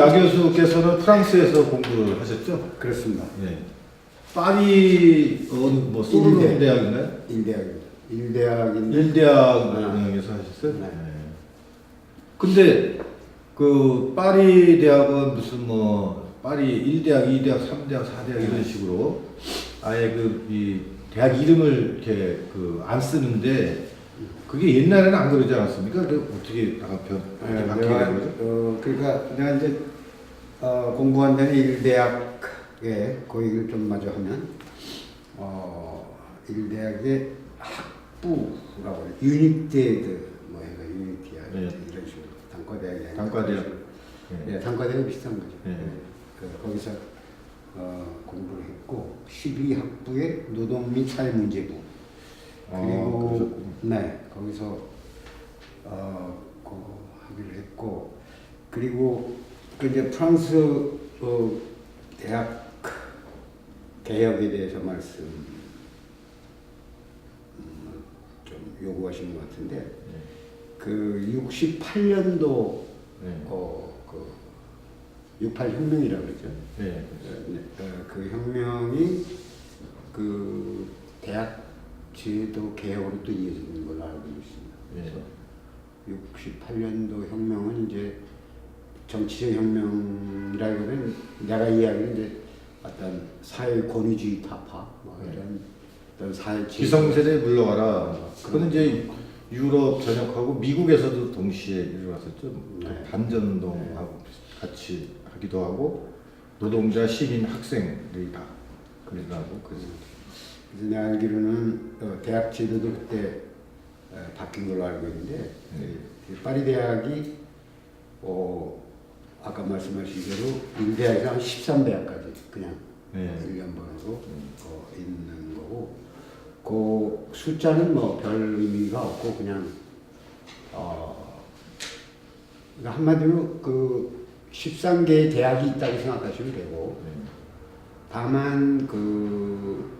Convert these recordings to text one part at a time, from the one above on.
나 교수께서는 프랑스에서 공부를 하셨죠? 그렇습니다. 네. 파리 뭐 소르본 대학인가요? 일대학입니다. 일대학인데 일대학에서 하셨어요? 네. 근데 그 파리 대학은 무슨 뭐 파리 1대학, 2대학, 3대학, 4대학 이런 식으로 아예 그 이 대학 이름을 이렇게 그 안 쓰는데 그게 옛날에는 안 그러지 않았습니까? 그 어떻게 바뀌게 된 거죠? 그러니까 내가 이제 공부한 데는 일대학에 거기를 좀 마저 하면 일대학의 학부라고 해요. 유니티드 뭐 해가 유니티야 네. 이런 식으로 단과대학이 단과대학. 네, 단과대학은 비슷한 거죠. 네. 거기서 공부를 했고 12학부의 노동 및 사회문제부 그리고 네 거기서 하기로 했고 그리고 그 이제 프랑스 대학 개혁에 대해서 말씀 좀 요구하신 것 같은데 그 68년도 그 68 혁명이라고 그러죠. 네. 그 혁명이 그 대학 제도 개혁으로 또 이어지는 걸로 알고 있습니다. 그래서 68년도 혁명은 이제 정치적 혁명이라기보다는 내가 이야기하는 이제 어떤 사회 권위주의 타파 뭐 이런 어떤 사회 기성세대 물러가라. 그건 이제 유럽 전역하고 미국에서도 동시에 일어났었죠. 네. 반전운동하고 같이 하기도 하고 노동자, 시민, 학생들이 다 그러고 그래서 내가 알기로는 대학 제도도 그때 바뀐 걸로 알고 있는데 파리 대학이 아까 말씀하신 대로 일대학에서 한 13대학까지 그냥 1년번으로 있는 거고 그 숫자는 뭐 별 의미가 없고 그냥 그러니까 한마디로 그 13개의 대학이 있다고 생각하시면 되고 다만 그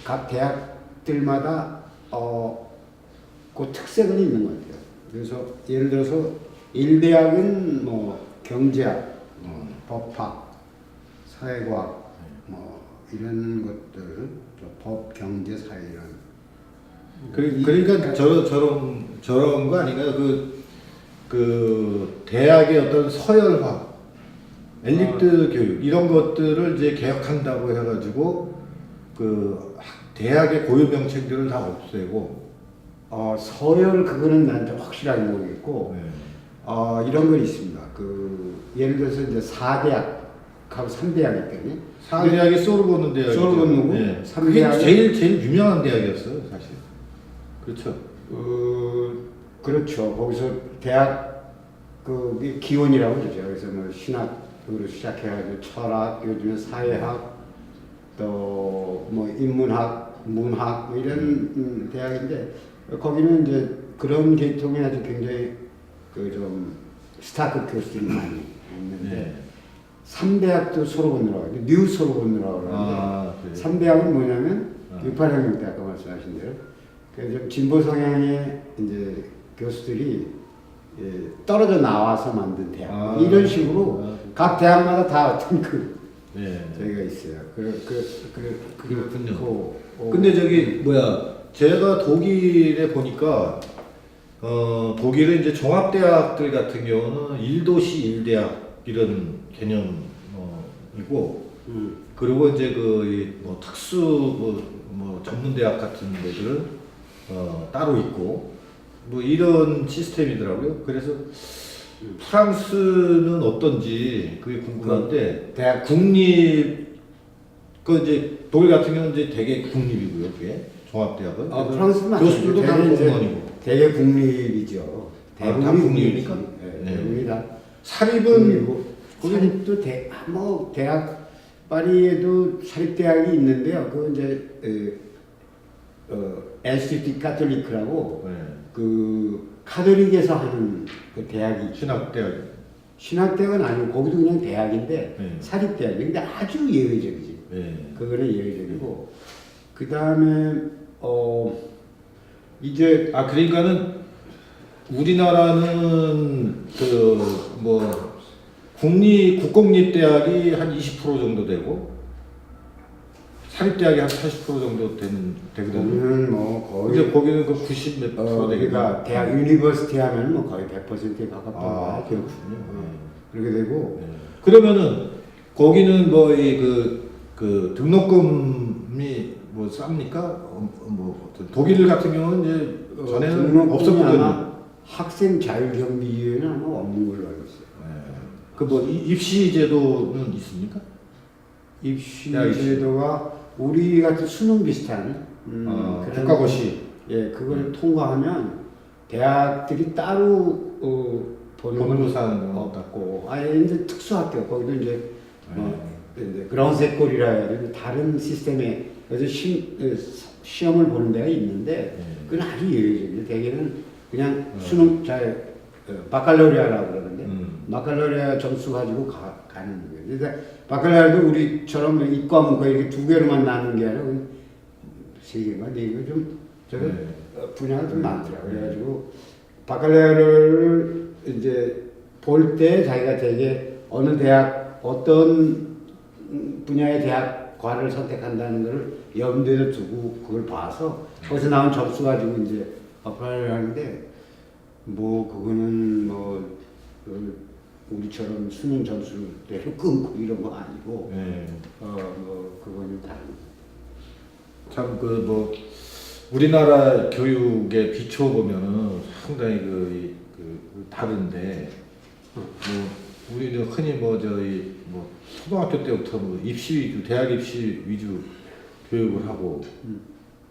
각 대학들마다 그 특색은 있는 것 같아요. 그래서 예를 들어서 일대학은 뭐 경제학, 법학, 사회과학 뭐 이런 것들, 법, 경제, 사회 이런. 그러니까 저런 거 아닌가요? 그 대학의 어떤 서열화, 엘리트 교육 이런 것들을 이제 개혁한다고 해가지고 그 대학의 고유 명칭들을 다 없애고 서열 그거는 난 좀 확실하게 모르겠고 이런 건 있습니다. 그 예를 들어서 이제 4대학하고 3대학이 있거든요. 4대학이 소르본 대학이죠. 소르본이고 네. 3대학이 제일 유명한 대학이었어요, 사실. 그렇죠. 그렇죠. 거기서 대학 그 기원이라고 그러죠. 그래서 뭐 신학으로 시작해가지고 철학, 요즘에 사회학, 또 뭐 인문학, 문학 뭐 이런 대학인데 거기는 이제 그런 계통의 아주 굉장히 그 좀 스타급 교수들이 많이 있는데 3대학도 소르본이라고 하죠. 뉴 소르본이라고 하는데 3대학은 뭐냐면 68혁명 때 아까 말씀하신 대로 좀 진보 성향의 이제 교수들이 떨어져 나와서 만든 대학 이런 식으로 각 대학마다 다 어떤 저희가 있어요. 그렇군요. 근데 저기 제가 독일에 보니까 독일은 이제 종합대학들 같은 경우는 1도시 1대학 이런 개념이고 그리고 이제 뭐 특수 뭐 전문대학 같은 데들은 따로 있고 뭐 이런 시스템이더라고요. 그래서 프랑스는 어떤지 그게 궁금한데 대학 그 이제 독일 같은 경우는 이제 대개 국립이고요. 그게 종합대학은 프랑스는 교수들도 다 공무원이고 대개 국립이죠. 대부분이 국립이니까. 대부분이 다 사립은 사립도 뭐 대학 파리에도 사립대학이 있는데요. 그 이제 인스티튜트 카톨리크라고 그 카톨릭에서 하는 그 대학이 신학대학은 아니고 거기도 그냥 대학인데 사립대학이 근데 아주 예외적이지. 그거는 예외적이고 그 다음에 이제 그러니까는 우리나라는 그 뭐 국공립대학이 한 20% 정도 되고 사립대학이 한 80% 정도 되거든요. 거기는 뭐 거의 근데 거기는 그 90 몇 프로 되거든요. 그러니까 대학 유니버시티 하면 뭐 거의 100%에 가깝다고 아, 봐요. 그렇군요. 그렇게 되고 네. 그러면은 거기는 뭐 이 그 등록금이 뭐 쌉니까? 뭐 어떤 독일 같은 경우는 이제 전에는 등록금이 없었거든요. 아마 학생 자율경비위원회는 아마 없는 걸로 알고 있어요. 그 뭐 입시 제도는 있습니까? 입시 대학 입시. 제도가 우리 같은 수능 비슷한 그런 국가고시. 예, 그걸 통과하면 대학들이 따로 보는 건 본부상 없고 아예 이제 특수학교 거기도 이제 이제 그라운드셋골이라 해야 되는 다른 시스템에 그래서 시험을 보는 데가 있는데 그건 아주 예외적이에요. 대개는 그냥 수능 잘 바칼로리아라고 그러는데 바칼로리아 점수 가지고 가는 거예요. 그러니까 바칼로리아도 우리처럼 이과 문과 이렇게 두 개로만 나누는 게 아니라 세 개가 네 개 좀 저거 분야가 좀 많더라고요. 그래가지고 바칼로리아를 이제 볼 때 자기가 되게 어느 대학 어떤 분야의 대학과를 선택한다는 것을 염두에 두고 그걸 봐서 거기서 나온 점수 가지고 이제 어플라이를 하는데 뭐 그거는 뭐 우리처럼 수능 점수대로 끊고 이런 거 아니고 뭐 그거는 다른. 참 그 뭐 우리나라 교육의 비춰 보면은 상당히 그 다른데 뭐 우리는 흔히 뭐 저희 뭐 초등학교 때부터 뭐 입시 위주 대학 입시 위주 교육을 하고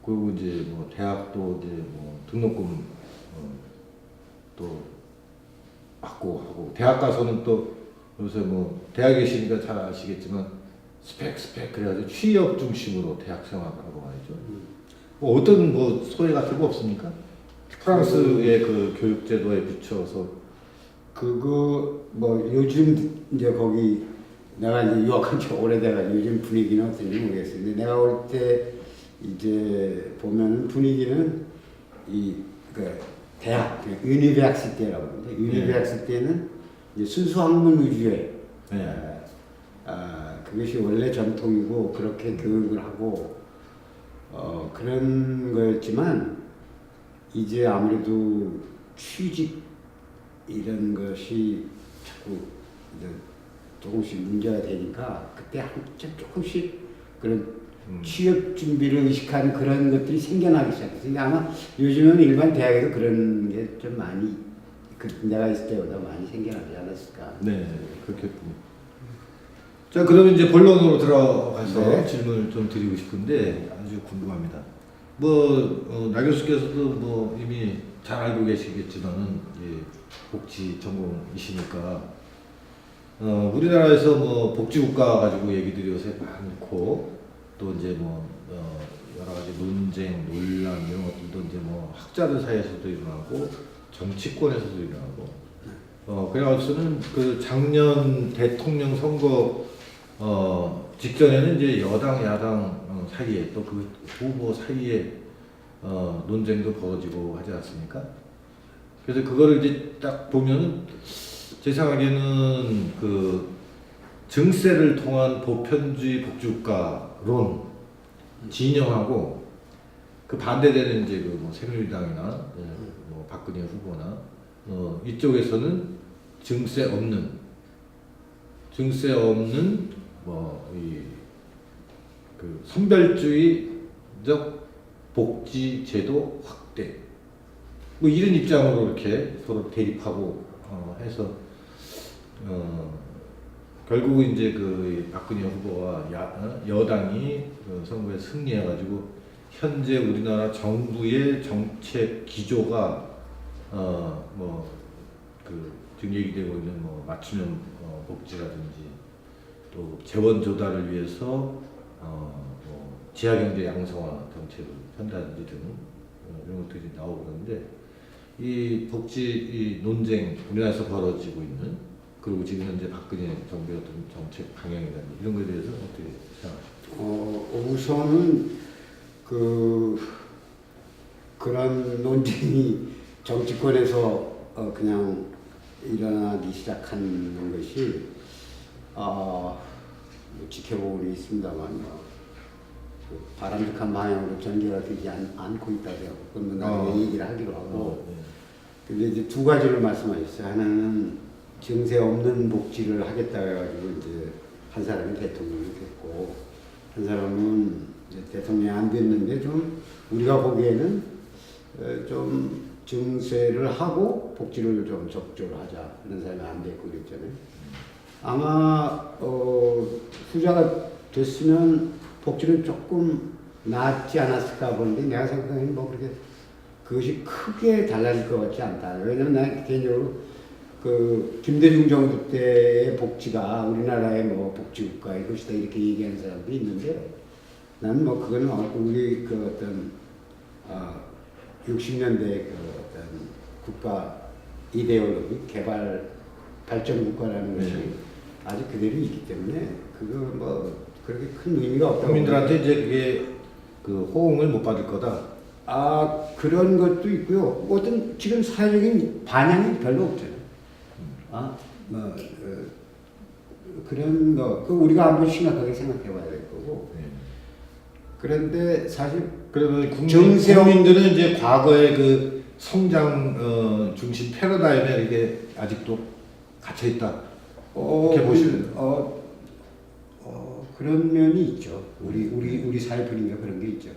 그리고 이제 뭐 대학도 이제 뭐 등록금 또 받고 하고 대학 가서는 또 요새 뭐 대학에 계시니까 잘 아시겠지만 스펙 그래가지고 취업 중심으로 대학 생활을 하고 말이죠. 뭐 어떤 뭐 소외 같은 거 없습니까? 프랑스의 그 교육 제도에 비춰서 그거 뭐 요즘 이제 거기 내가 이제 유학한 지 오래돼가지고 요즘 분위기는 어떤지 모르겠어요. 근데 내가 올 때 이제 보면 분위기는 그 대학 유니버시티 때라고 하는데 유니버시티 때는 이제 순수 학문 위주의 그것이 원래 전통이고 그렇게 교육을 하고 그런 거였지만 이제 아무래도 취직 이런 것이 자꾸 이제 조금씩 문제가 되니까 그때 한참 조금씩 그런 취업 준비를 의식하는 그런 것들이 생겨나기 시작했어요. 근데 아마 요즘은 일반 대학에도 그런 게 좀 많이 내가 있을 때보다 많이 생겨나지 않았을까. 네, 그렇겠군요. 자, 그러면 이제 본론으로 들어가서 질문을 좀 드리고 싶은데 아주 궁금합니다. 뭐 나 교수께서도 뭐 이미 잘 알고 계시겠지만은 복지 전공이시니까 우리나라에서 뭐 복지국가 가지고 얘기들이 요새 많고 또 이제 뭐 여러 가지 논쟁, 논란 이런 것들도 이제 뭐 학자들 사이에서도 일어나고 정치권에서도 일어나고 그래가지고는 그 작년 대통령 선거 직전에는 이제 여당 야당 사이에 또 그 후보 사이에 논쟁도 벌어지고 하지 않습니까? 그래서 그거를 이제 딱 보면은 제 생각에는 그 증세를 통한 보편주의 복지국가론 진영하고 그 반대되는 이제 그 뭐 새누리당이나 뭐 박근혜 후보나 이쪽에서는 증세 없는 뭐 이 그 선별주의적 복지 제도 확대 뭐 이런 입장으로 이렇게 서로 대립하고 해서 결국 이제 그 박근혜 후보와 여당이 그 선거에 승리해가지고 현재 우리나라 정부의 정책 기조가 뭐 그 지금 얘기되고 있는 뭐 맞춤형 복지라든지 또 재원 조달을 위해서 뭐 지하경제 양성화 정책을 한다든지 등 이런 것들이 나오고 그러는데 이 복지 이 논쟁 우리나라에서 벌어지고 있는 그리고 지금 현재 박근혜 정부의 어떤 정책 방향이라든지 이런 것에 대해서 어떻게 생각하십니까? 우선은 그런 논쟁이 정치권에서 그냥 일어나기 시작하는 것이 뭐 지켜보고는 있습니다만 그 바람직한 방향으로 전개가 되지 않고 있다고 그건 나중에 얘기를 하기로 하고 근데 이제 두 가지를 말씀하셨어요. 하나는 증세 없는 복지를 하겠다 해가지고 이제 한 사람이 대통령이 됐고 한 사람은 이제 대통령이 안 됐는데 좀 우리가 보기에는 좀 증세를 하고 복지를 좀 적극적으로 하자 그런 사람이 안 됐고 그랬잖아요. 아마 후자가 됐으면 복지는 조금 낫지 않았을까 보는데 내가 생각하기에는 뭐 그렇게 그것이 크게 달라질 것 같지 않다. 왜냐면 난 개인적으로 그 김대중 정부 때의 복지가 우리나라의 뭐 복지국가의 것이다 이렇게 얘기하는 사람도 있는데 나는 뭐 그거는 우리 그 어떤 60년대 그 어떤 국가 이데올로기 개발 발전 국가라는 것이 아직 그대로 있기 때문에 그거 뭐 그렇게 큰 의미가 없다고. 국민들한테 이제 그게 그 호응을 못 받을 거다. 그런 것도 있고요. 어떤 지금 사회적인 반향이 별로 없잖아요. 그런 거, 그 우리가 한번 심각하게 생각해봐야 될 거고. 그런데 사실 그러면 국민들은 이제 과거의 그 성장 중심 패러다임에 이게 아직도 갇혀 있다. 이렇게 보시면 그런 면이 있죠. 우리 사회 분위기가 그런 게 있죠.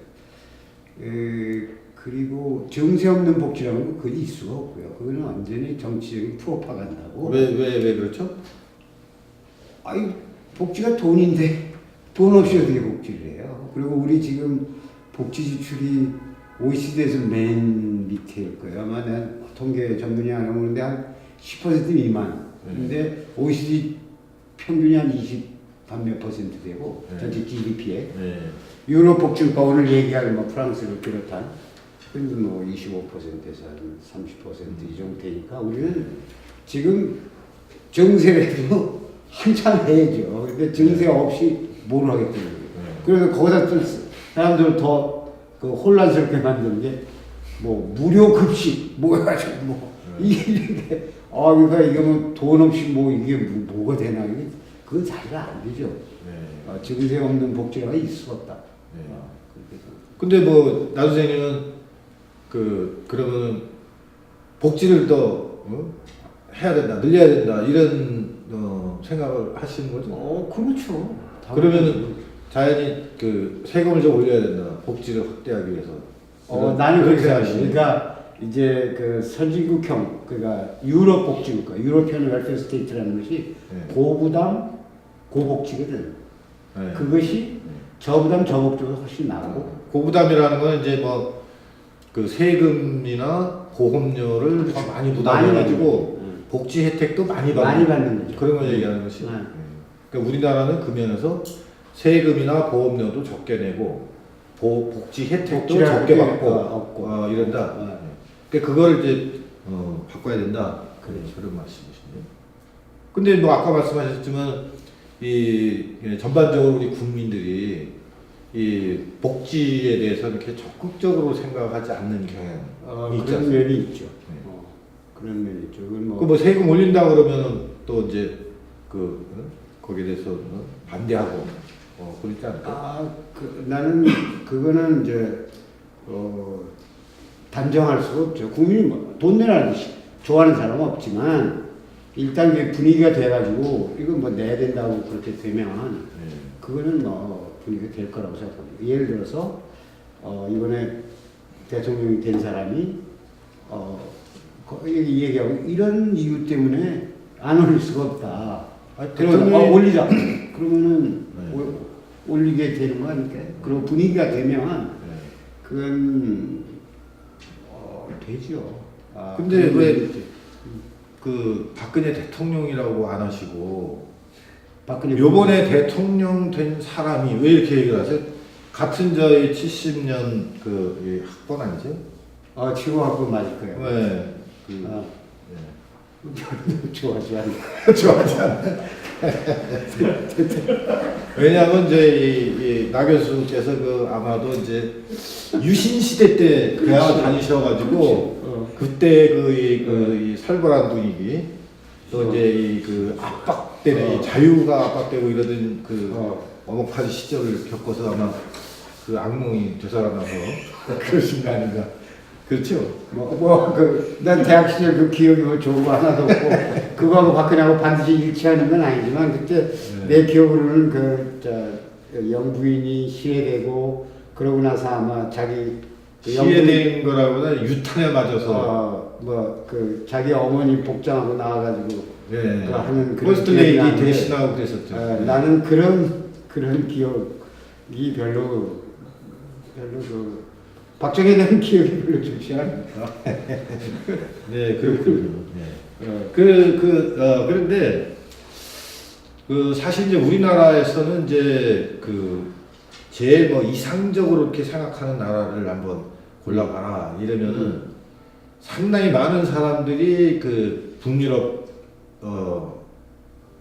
그리고 정세 없는 복지라는 건 그게 있을 수가 없고요. 그거는 완전히 정치적인 프로파간다고. 왜 그렇죠? 아니 복지가 돈인데 돈 없이 어떻게 복지를 해요? 그리고 우리 지금 복지 지출이 OECD에서 맨 밑에일 거예요. 아마 내가 통계 전문이 안 해보는데 한 10% 미만. 근데 OECD 평균이 한 20몇 퍼센트 되고 전체 GDP에. 유럽 복지국가 오늘 얘기할 뭐 프랑스를 비롯한 근데 뭐 25%에서 한 30% 이 정도 되니까 우리는 지금 정세라도 한참 해야죠. 근데 정세 없이 뭘 하겠다는 거예요. 그래서 거기다 또 사람들을 더 그 혼란스럽게 만드는 게 뭐 무료 급식 뭐 해가지고 뭐 이게 그러니까 이게 뭐 돈 없이 뭐 이게 뭐가 되나 이게 그건 자기가 안 되죠. 정세 없는 복지가 있을 수 없다. 근데 뭐 나선생님은 그러면 복지를 더 해야 된다, 늘려야 된다 이런 생각을 하시는 거죠? 그렇죠. 그러면 자연히 그 세금을 좀 올려야 된다, 복지를 확대하기 위해서. 나는 그렇게 생각해요. 그러니까 이제 그 선진국형 그러니까 유럽 복지국가, 유로피언 웰페어 스테이트라는 것이 고부담 고복지거든. 그것이 저부담 저복지보다 훨씬 나고. 고부담이라는 건 이제 뭐 그 세금이나 보험료를 더 많이 부담해가지고 복지 혜택도 많이 받는 거죠. 그런 걸 얘기하는 것이. 그러니까 우리나라는 그 면에서 세금이나 보험료도 적게 내고 복지 혜택도 적게 받고 이런다. 그러니까 그걸 이제 바꿔야 된다. 그런 말씀이시네요. 근데 뭐 아까 말씀하셨지만 이 전반적으로 우리 국민들이 이 복지에 대해서 이렇게 적극적으로 생각하지 않는 경향이 있지 그런 면이 있죠. 그런 면이 있죠. 뭐 세금 올린다 그러면 또 이제 거기에 대해서 반대하고 그렇지 않을까? 나는 그거는 이제 단정할 수가 없죠. 국민이 뭐 돈 내라는 듯이 좋아하는 사람은 없지만 일단 이게 분위기가 돼가지고 이거 뭐 내야 된다고 그렇게 되면 그거는 뭐 분위기가 될 거라고 생각합니다. 예를 들어서 이번에 대통령이 된 사람이 얘기하고 이런 이유 때문에 안 올릴 수가 없다. 그러면 올리자. 그러면은 올리게 되는 거 아닙니까? 그리고 분위기가 되면 그건 되죠. 근데 왜 박근혜 대통령이라고 안 하시고 요번에 대통령 된 사람이 왜 이렇게 얘기를 하세요? 같은 저희 70년 이 학번 아니죠? 지금 학번 맞을 거예요. 네. 좋아하지 않아. 좋아하지 않아. 왜냐하면 이제 나 교수께서 아마도 이제 유신 시대 때 대학 다니셔가지고 그때 이 살벌한 분위기 또 이제 압박 압박되는 이 자유가 압박되고 이러던 그 어. 어목한 시절을 겪어서 아마 그 악몽이 되살아나서 그러신 거 아닌가. 그렇죠? 난 대학 시절 그 기억이 뭐 좋은 거 하나도 없고, 그거하고 박근혜하고 반드시 일치하는 건 아니지만, 그때 내 기억으로는 영부인이 시해되고, 그러고 나서 아마 자기 시해된 거라보다 유탄에 맞아서 자기 어머니 복장하고 나와가지고 네. 그 하는 퍼스트 기억이 레이디 나는데, 대신하고 그랬었죠. 네. 나는 그런 기억이 별로 박정희에 대한 기억이 별로 좋지 않습니다. 네, 그렇군요. 네. 그런데 그 사실 이제 우리나라에서는 이제 그 제일 뭐 이상적으로 이렇게 생각하는 나라를 한번 골라봐라 이러면은 상당히 많은 사람들이 그 북유럽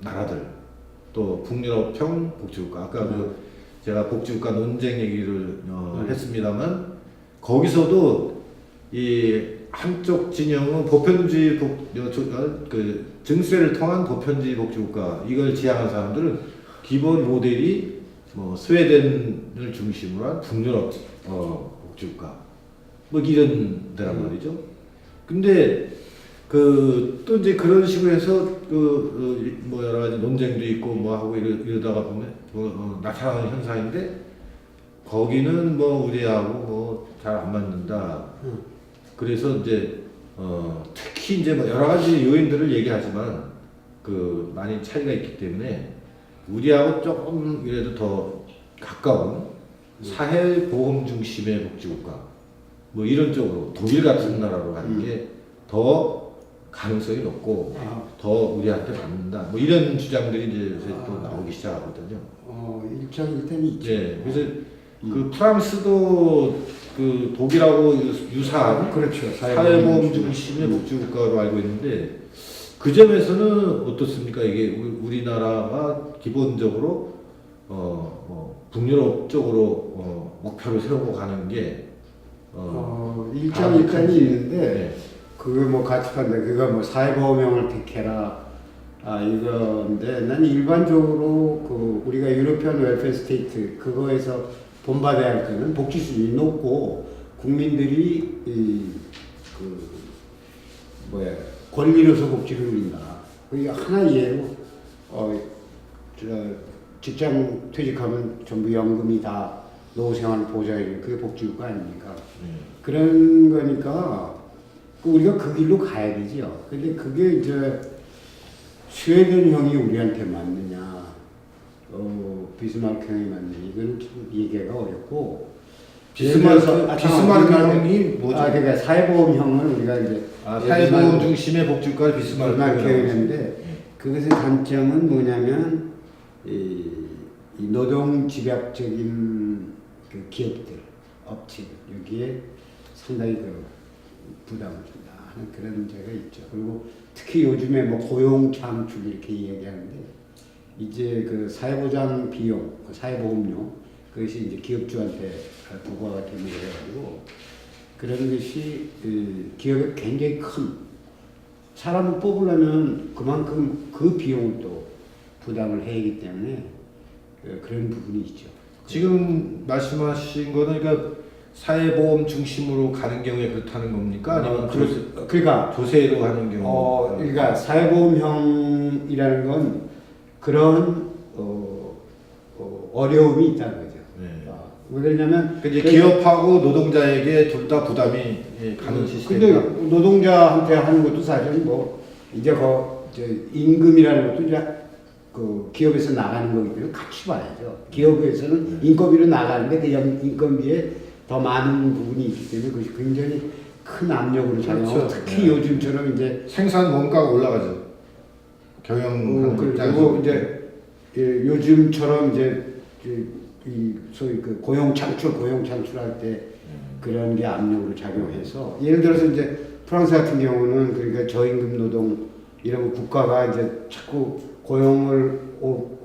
나라들 또 북유럽형 복지국가 아까 그 제가 복지국가 논쟁 얘기를 했습니다만 거기서도 이 한쪽 진영은 보편주의 그 증세를 통한 보편주의 복지국가 이걸 지향한 사람들은 기본 모델이 뭐 스웨덴을 중심으로 한 북유럽 복지국가 뭐 이런 데란 말이죠. 근데 그 또 이제 그런 식으로 해서 뭐 여러 가지 논쟁도 있고 뭐 하고 이러다가 보면 나타나는 현상인데 거기는 뭐 우리하고 뭐 잘 안 맞는다. 그래서 이제 특히 이제 뭐 여러 가지 요인들을 얘기하지만 그 많이 차이가 있기 때문에 우리하고 조금 그래도 더 가까운 사회보험 중심의 복지국가 뭐 이런 쪽으로 독일 같은 나라로 가는 게 더 가능성이 높고 더 우리한테 맞는다. 뭐 이런 주장들이 이제 요새 또 나오기 시작하거든요. 일장일단이 있죠. 네, 그래서 그 프랑스도 그 독일하고 유사한 그렇죠. 사회보험 중심의 복지국가로 알고 있는데 그 점에서는 어떻습니까? 이게 우리나라가 기본적으로 뭐 북유럽 쪽으로 목표를 세우고 가는 게 일장일단이 있는데 네. 그거 뭐 가치판데 그거 뭐 사회보험형을 택해라 이건데 난 일반적으로 그 우리가 유로피안 웰페어 스테이트 그거에서 본받아야 할 거는 복지 수준이 높고 국민들이 권리로서 복지를 누린다. 그게 하나 예로 직장 퇴직하면 전부 연금이 다 노후생활을 보장해주는 그게 복지국가 아닙니까? 그런 거니까 우리가 그 길로 가야 되죠. 근데 그게 이제 스웨덴형이 우리한테 맞느냐, 비스마르크형이 맞느냐, 이건 좀 얘기가 어렵고. 비스마르크형이 뭐죠? 그러니까 사회보험형은 우리가 이제 사회보험 중심의 복지국가 비스마르크형인데 그것의 단점은 뭐냐면 이 노동 집약적인 그 기업들, 업체들 여기에 상당히 그 부담을 준다 하는 그런 문제가 있죠. 그리고 특히 요즘에 뭐 고용 창출 이렇게 얘기하는데 이제 그 사회보장 비용, 사회보험료 그것이 이제 기업주한테 부과가 되는 거여가지고 그런 것이 기업에 굉장히 큰 사람을 뽑으려면 그만큼 그 비용을 또 부담을 해야 하기 때문에 그런 부분이 있죠. 지금 말씀하신 거는 그러니까 사회보험 중심으로 가는 경우에 그렇다는 겁니까? 아니면 그러니까 조세로 하는 경우? 그러니까 사회보험형이라는 건 그런 어려움이 있다는 거죠. 네. 왜냐면 이제 기업하고 노동자에게 둘 다 부담이 가는 시스템이다. 근데 노동자한테 하는 것도 사실 뭐 이제 임금이라는 것도 이제 그 기업에서 나가는 거기 때문에 같이 봐야죠. 기업에서는 인건비로 나가는데 그 인건비에 더 많은 부분이 있기 때문에 그것이 굉장히 큰 압력으로 작용하고 그렇죠. 특히 요즘처럼 이제 생산 원가가 올라가죠. 경영하는 그리고 이제 요즘처럼 이제 이 소위 그 고용 창출할 때 그런 게 압력으로 작용해서 예를 들어서 이제 프랑스 같은 경우는 그러니까 저임금 노동 이런 거 국가가 이제 자꾸 고용을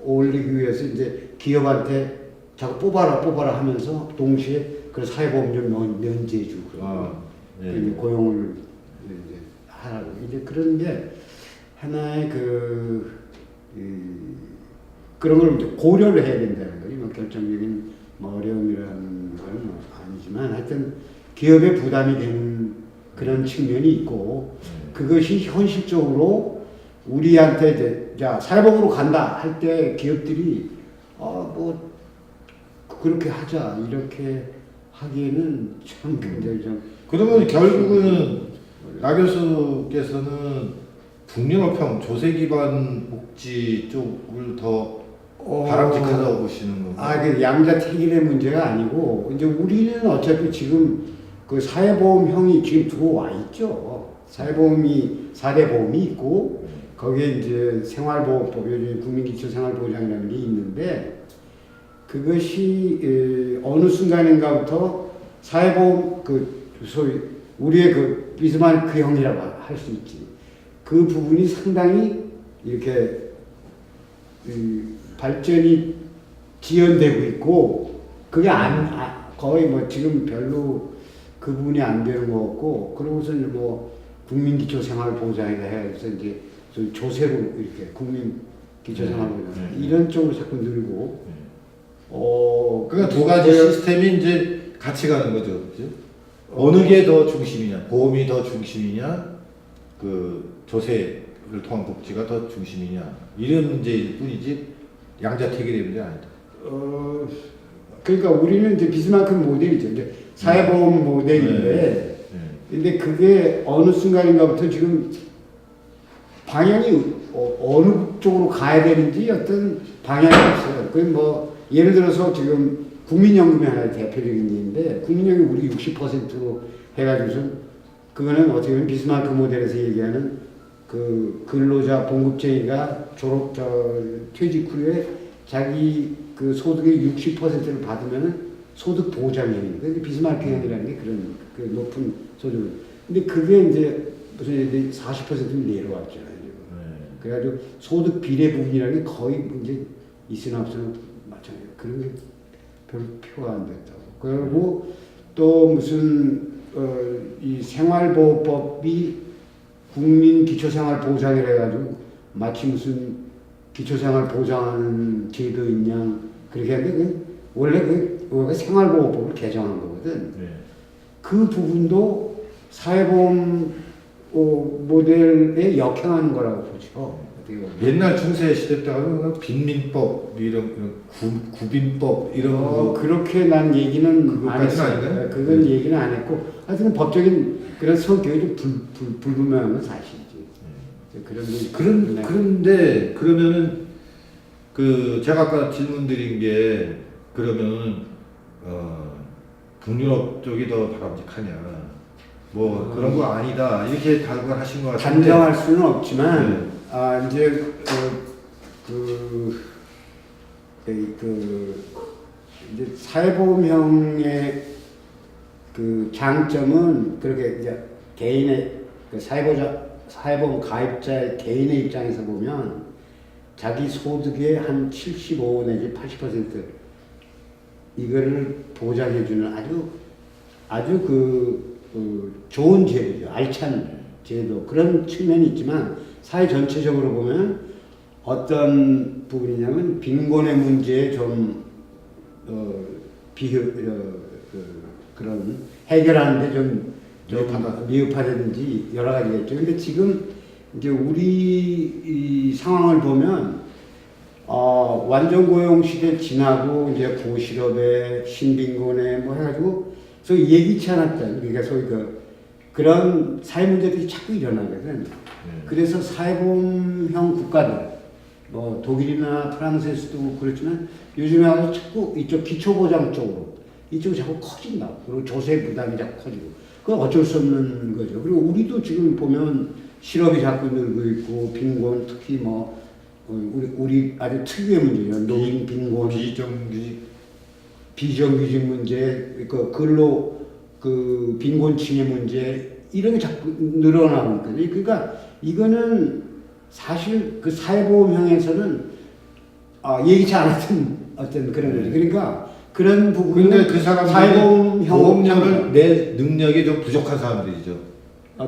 올리기 위해서 이제 기업한테 자꾸 뽑아라 하면서 동시에 그 사회보험료 면제해주고 그러고 고용을 이제 하라고 이제 그런 게 하나의 그 그런 걸 이제 고려를 해야 된다는 거지. 뭐 결정적인 뭐 어려움이라는 건 뭐 아니지만 하여튼 기업에 부담이 되는 그런 측면이 있고 그것이 현실적으로 우리한테 이제 자 사회복으로 간다 할 때 기업들이 뭐 그렇게 하자 이렇게 하기에는 참 굉장히 좀 그러면 결국은 나 교수께서는 북유럽형 조세 기반 복지 쪽을 더 바람직하다고 보시는 건가요? 그 양자택일의 문제가 아니고 이제 우리는 어차피 지금 그 사회보험형이 지금 들어와 있죠. 사회보험이 4대 보험이 있고 거기에 이제 생활보험법 요즘 국민기초생활보장이라는 게 있는데 그것이 어느 순간인가부터 사회보험 그 소위 우리의 그 비스마르크형이라고 할 수 있지. 그 부분이 상당히 이렇게 발전이 지연되고 있고 그게 거의 뭐 지금 별로 그 부분이 안 되는 것 같고 그러고서 이제 뭐 국민기초생활보장이라 해서 이제 조세로 이렇게 국민기초생활보장 이런 쪽으로 자꾸 늘고 그러니까 두 가지 시스템이 이제 같이 가는 거죠, 그죠? 어느 게 더 중심이냐, 보험이 더 중심이냐, 그 조세를 통한 복지가 더 중심이냐 이런 문제일 뿐이지 양자택일의 문제 아니다. 그러니까 우리는 이제 비스마르크 모델이죠. 이제 사회보험 모델인데, 근데 그게 어느 순간인가부터 지금 방향이 어느 쪽으로 가야 되는지 어떤 방향이 없어요. 그 뭐 예를 들어서 지금 국민연금이 하나의 대표적인 예인데 국민연금 우리 60%로 해가지고서 그거는 어떻게 보면 비스마르크 모델에서 얘기하는 그 근로자 봉급쟁이가 퇴직 후에 자기 그 소득의 60%를 받으면은 소득 보장형입니다. 근데 비스마르크형이라는 게 그런 그 높은 소득을. 근데 그게 이제 무슨 40%를 내려왔잖아요. 그래가지고 소득 비례 부분이라는 게 거의 이제 있으나 없으나 마찬가지예요. 그런 게 별 표가 안 됐다고. 그리고 또 무슨 이 생활보호법이 국민기초생활보장이라 해가지고 마치 무슨 기초생활보장하는 제도 있냐 그렇게 하는데 원래 우리가 생활보호법을 개정한 거거든. 그 부분도 사회보험 모델에 역행하는 거라고 보죠. 옛날 중세 시대 때는 빈민법 이런 구빈법 이런 거 그렇게 난 얘기는 안 했어요. 그건 얘기는 안 했고 하여튼 법적인 그런 성격이 좀 불분명한 건 사실이지. 그런데 그러면은 그 제가 아까 질문드린 게 그러면 북유럽 쪽이 더 바람직하냐 뭐 그런 거 아니다 이렇게 답을 하신 것 같은데 단정할 수는 없지만 이제 이제 사회보험형의 그 장점은 그렇게 이제 개인의 그 사회보험 가입자의 개인의 입장에서 보면 자기 소득의 한 75 내지 80% 이거를 보장해주는 아주 좋은 제도죠. 알찬 제도 그런 측면이 있지만 사회 전체적으로 보면 어떤 부분이냐면 빈곤의 문제에 좀 그런 해결하는데 좀 미흡하다든지 여러 가지가 있죠. 근데 지금 이제 우리 이 상황을 보면 완전 고용 시대 지나고 이제 고실업에 신빈곤에 뭐 해가지고 소위 예기치 않았던 그러니까 소위 그런 사회 문제들이 자꾸 일어나거든. 그래서 사회보험형 국가들 뭐 독일이나 프랑스에서도 그렇지만 요즘에 와서 자꾸 이쪽 기초보장 쪽으로 이쪽이 자꾸 커진다. 그리고 조세 부담이 자꾸 커지고 그건 어쩔 수 없는 거죠. 그리고 우리도 지금 보면 실업이 자꾸 늘고 있고 빈곤 특히 뭐 우리 아주 특유의 문제예요. 노인 빈곤, 비정규직 문제, 근로 빈곤층의 문제 이런 게 자꾸 늘어나고 있거든요. 그러니까 이거는 사실 그 사회보험형에서는 예기치 않았던 어떤 그런 거죠. 그러니까 그런 부분은 근데 그 사람들은 보험료를 낼 능력이 좀 부족한 사람들이죠.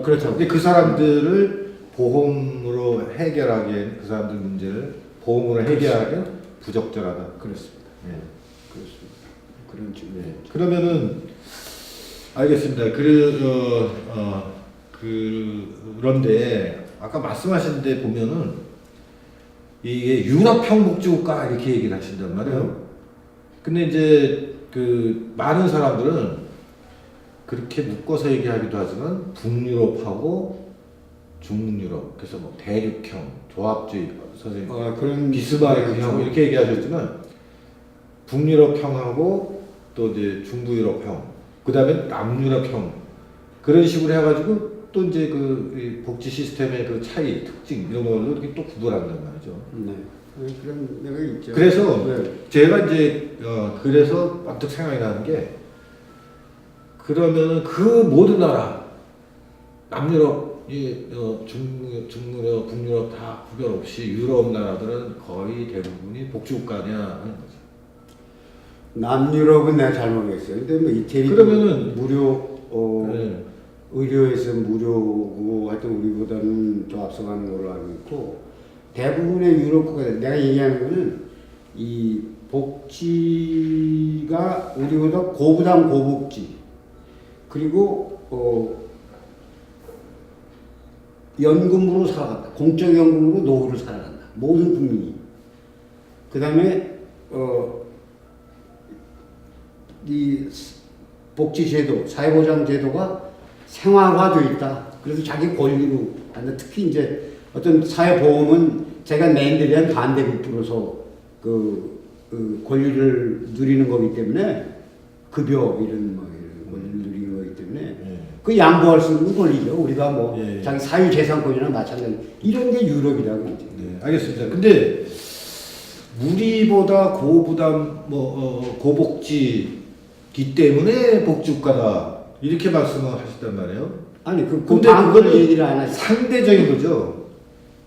그렇죠. 근데 그 사람들을 보험으로 해결하기엔 그 사람들 문제를 보험으로 해결하기는 부적절하다. 그렇습니다. 예. 그렇습니다. 그런 측면이 네. 그러면은 알겠습니다. 그런데 아까 말씀하신 데 보면은 이게 유럽형 복지국가 이렇게 얘기를 하신단 말이에요. 근데 이제 그 많은 사람들은 그렇게 묶어서 얘기하기도 하지만 북유럽하고 중유럽, 그래서 뭐 대륙형, 조합주의 선생님 그런 비스마르크형 이렇게 얘기하셨지만 북유럽형하고 또 이제 중부유럽형, 그 다음에 남유럽형 그런 식으로 해가지고 또 이제 이 복지 시스템의 그 차이, 특징 이런 걸로 이렇게 또 구분한단 말이죠. 네. 그런 데가 있죠. 그래서 네. 제가 이제 그래서 번뜩 생각이 나는 게 그러면은 그 모든 나라 남유럽, 중유럽, 북유럽 다 구별 없이 유럽 나라들은 거의 대부분이 복지국가냐 하는 거죠. 남유럽은 내가 잘 모르겠어요. 근데 뭐 이태리 그러면은 무료 네. 의료에서 무료고 하여튼 우리보다는 더 앞서가는 걸로 알고 있고 대부분의 유럽 국가들 내가 얘기하는 거는 이 복지가 우리보다 고부담 고복지 그리고 연금으로 살아간다. 공적연금으로 노후를 살아간다. 모든 국민이. 그 다음에 이 복지제도, 사회보장제도가 생활화되어 있다. 그래서 자기 권리로 한다. 특히 이제 어떤 사회보험은 제가 낸 데 대한 반대급부로서 그 권리를 누리는 거기 때문에 급여 이런 권리를 누리는 거기 때문에 그 양보할 수 있는 권리죠. 우리가 뭐 자기 사유재산권이랑 마찬가지. 이런 게 유럽이라고 이제. 네, 알겠습니다. 근데 우리보다 고부담 고복지기 때문에 복지국가다 이렇게 말씀을 하셨단 말이에요. 아니 근데 그거는 얘기를 안 하죠. 상대적인 거죠.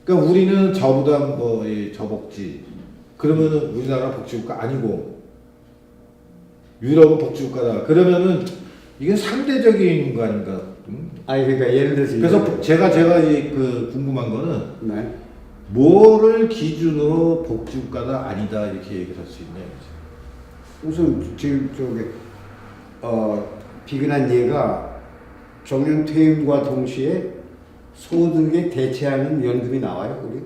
그러니까 우리는 저부담 저복지 그러면은 우리나라 복지국가 아니고 유럽은 복지국가다. 그러면은 이게 상대적인 거 아닌가? 아니 그러니까 예를 들어서 그래서 제가 궁금한 거는 네. 뭐를 기준으로 복지국가다 아니다 이렇게 얘기를 할 수 있나요? 우선 지금 비근한 예가 정년 퇴임과 동시에 소득에 대체하는 연금이 나와요, 우리?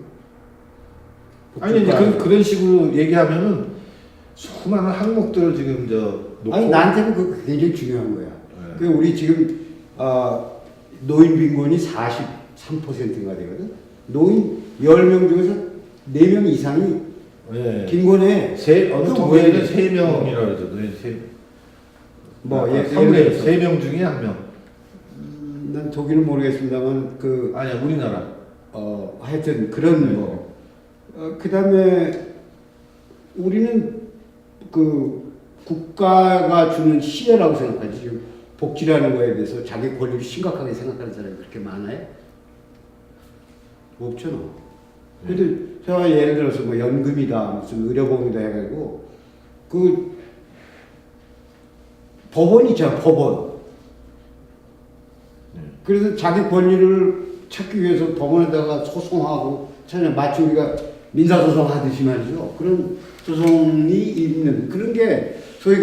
아니 이제 그런 식으로 얘기하면은 수많은 항목들을 지금 놓고 아니 나한테는 그거 굉장히 중요한 거야. 네. 그 우리 지금 노인 빈곤이 43%가 되거든. 노인 10명 중에서 4명 이상이 네. 빈곤에 어느 동네에는 3명이라 그러죠. 뭐 예를 3명 중에 1명. 난 독일은 모르겠습니다만 아니야 우리나라. 하여튼 그런 그다음에 우리는 국가가 주는 시혜라고 생각하지. 지금 복지라는 거에 대해서 자기 권리를 심각하게 생각하는 사람이 그렇게 많아요? 없잖아. 근데 제가 예를 들어서 뭐 연금이다, 무슨 의료보험이다 해가지고 법원이 있잖아, 법원. 그래서 자기 권리를 찾기 위해서 법원에다가 소송하고 차라리 마치 우리가 민사소송 하듯이 말이죠. 그런 소송이 있는 그런 게 소위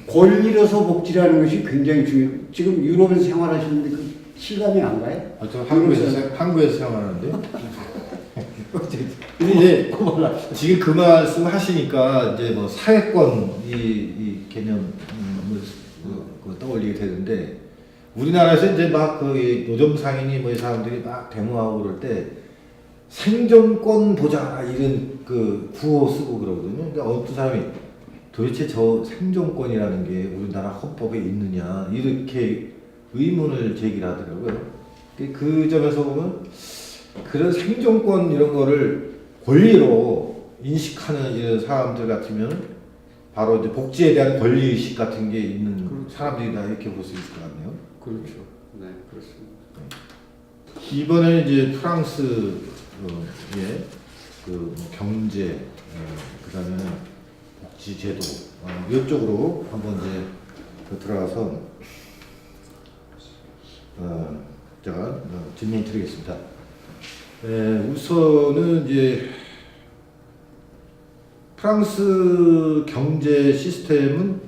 권리로서 복지라는 것이 굉장히 중요해요. 지금 유럽에서 생활하시는데 그 실감이 안 가요? 저 한국에서 생활하는데요. 근데 이제 지금 그 말씀 하시니까 이제 뭐 사회권 이 개념 떠올리게 되는데 우리나라에서 이제 막 노점 상인이 이 사람들이 막 데모하고 그럴 때 생존권 보자 이런 구호 쓰고 그러거든요. 그러니까 어떤 사람이 도대체 저 생존권이라는 게 우리나라 헌법에 있느냐 이렇게 의문을 제기를 하더라고요. 그 점에서 보면 그런 생존권 이런 거를 권리로 인식하는 이런 사람들 같으면 바로 이제 복지에 대한 권리의식 같은 게 있는 사람들이다 이렇게 볼 수 있을 것 같네요. 그렇죠. 네, 그렇습니다. 이번에 이제 프랑스의 경제, 그다음에 복지제도 이쪽으로 한번 이제 들어가서 제가 질문 드리겠습니다. 우선은 이제 프랑스 경제 시스템은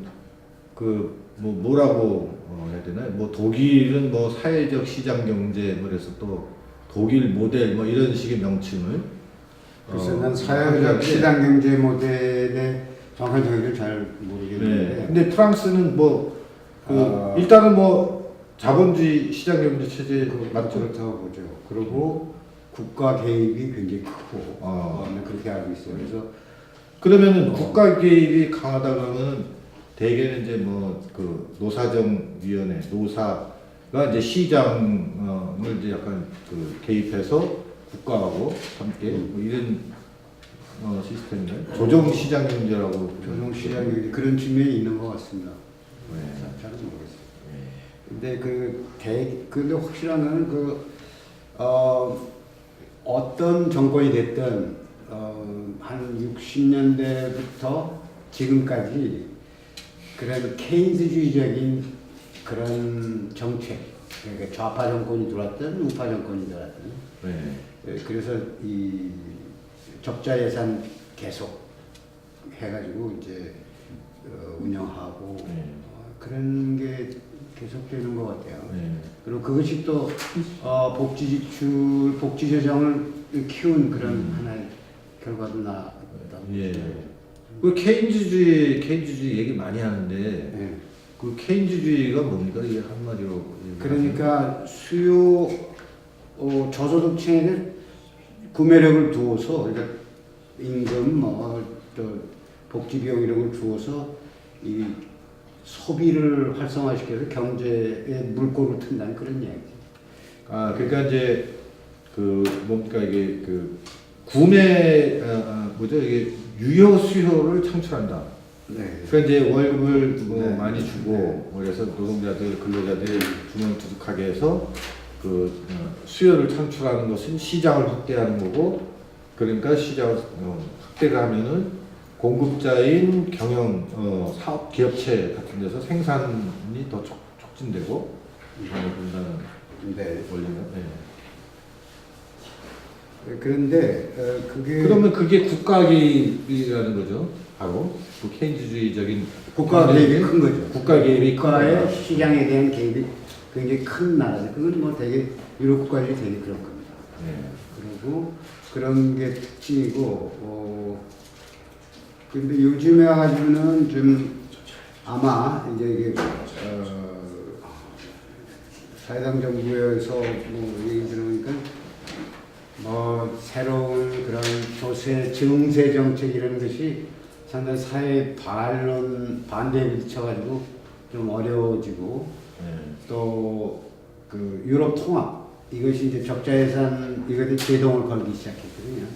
그 뭐라고 해야 되나요? 뭐 독일은 뭐 사회적 시장 경제 뭐 그래서 또 독일 모델 뭐 이런 식의 명칭을 그래서 난 사회적 시장 경제 모델의 정확한 정의를 잘 모르겠는데. 네. 근데 프랑스는 일단은 뭐 자본주의 시장 경제 체제 맞죠? 그렇다고 보죠. 그리고 국가 개입이 굉장히 크고 네, 그렇게 알고 있어요. 그래서 그러면은 국가 개입이 강하다 그러면 대개는 이제 뭐 그 노사정위원회 노사가 이제 시장을 이제 약간 그 개입해서 국가하고 함께 뭐 이런 시스템인가요? 조정 시장 경제라고 조정 시장 경제 그런 측면이 있는 것 같습니다. 네. 잘은 모르겠어요. 근데 근데 확실한 거는 어떤 정권이 됐든 한 60년대부터 지금까지 그런 케인즈주의적인 그런 정책, 그러니까 좌파 정권이 들어왔든 우파 정권이 들어왔든, 그래서 이 적자 예산 계속 해가지고 이제 운영하고 그런 게 계속되는 것 같아요. 그리고 그것이 또 복지 지출, 복지 재정을 키운 그런 하나의 결과도 나왔다. 예. 그 케인즈주의 얘기 많이 하는데 그 케인즈주의가 뭡니까? 이게 한마디로 그러니까 수요 저소득층에게 구매력을 두어서 그러니까 임금 또 복지 비용 이런 걸 주어서 이 소비를 활성화시켜서 경제에 물꼬를 튼다는 그런 이야기. 그러니까 이제 그 뭡니까 이게 그 구매 이게 유효 수요를 창출한다. 네. 그러니까 이제 월급을 네. 많이 주고 그래서 노동자들 근로자들 주머니 두둑하게 해서 그 수요를 창출하는 것은 시장을 확대하는 거고 그러니까 시장을 확대를 하면은 공급자인 경영 사업 기업체 같은 데서 생산이 더 촉진되고 그런다는 원리가. 그런데 그게 그러면 그게 국가 개입이라는 거죠. 바로 그 케인즈주의적인 국가 개입이 큰 거죠. 국가 개입이 국가의 시장에 대한 개입이 굉장히 큰 나라죠. 그건 뭐 되게 유럽 국가들이 되게 그런 겁니다. 그리고 그런 게 특징이고 근데 요즘에 와가지고는 좀 아마 이제 이게 사회당 정부에서 뭐 얘기 들으니까 새로운 그런 조세 증세 정책이라는 것이 상당히 사회 반대에 부딪혀가지고 좀 어려워지고 또 그 유럽 통합 이것이 이제 적자 예산 이것에 제동을 걸기 시작했거든요.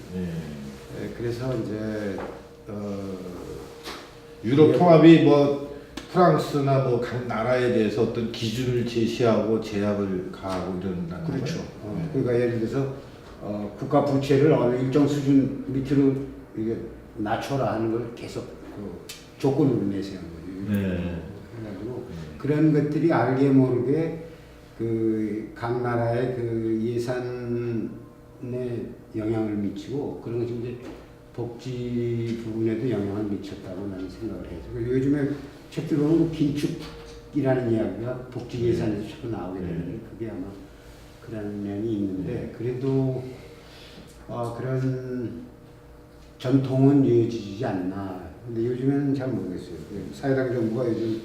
그래서 이제 유럽 통합이 뭐 프랑스나 뭐 각 나라에 대해서 어떤 기준을 제시하고 제약을 가하고 이런다는 그렇죠. 거예요. 그러니까 예를 들어서 국가 부채를 어느 일정 수준 밑으로 이게 낮춰라 하는 걸 계속 조건으로 내세우는 거죠. 그래가지고 그런 것들이 알게 모르게 각 나라의 예산에 영향을 미치고 그런 것이 이제 복지 부분에도 영향을 미쳤다고 나는 생각을 해요. 요즘에 책들 보면 긴축이라는 이야기가 복지 예산에서 자꾸 나오게 되는데 그게 아마 그런 면이 있는데 그래도 그런 전통은 이어지지 않나. 근데 요즘에는 잘 모르겠어요. 사회당 정부가 요즘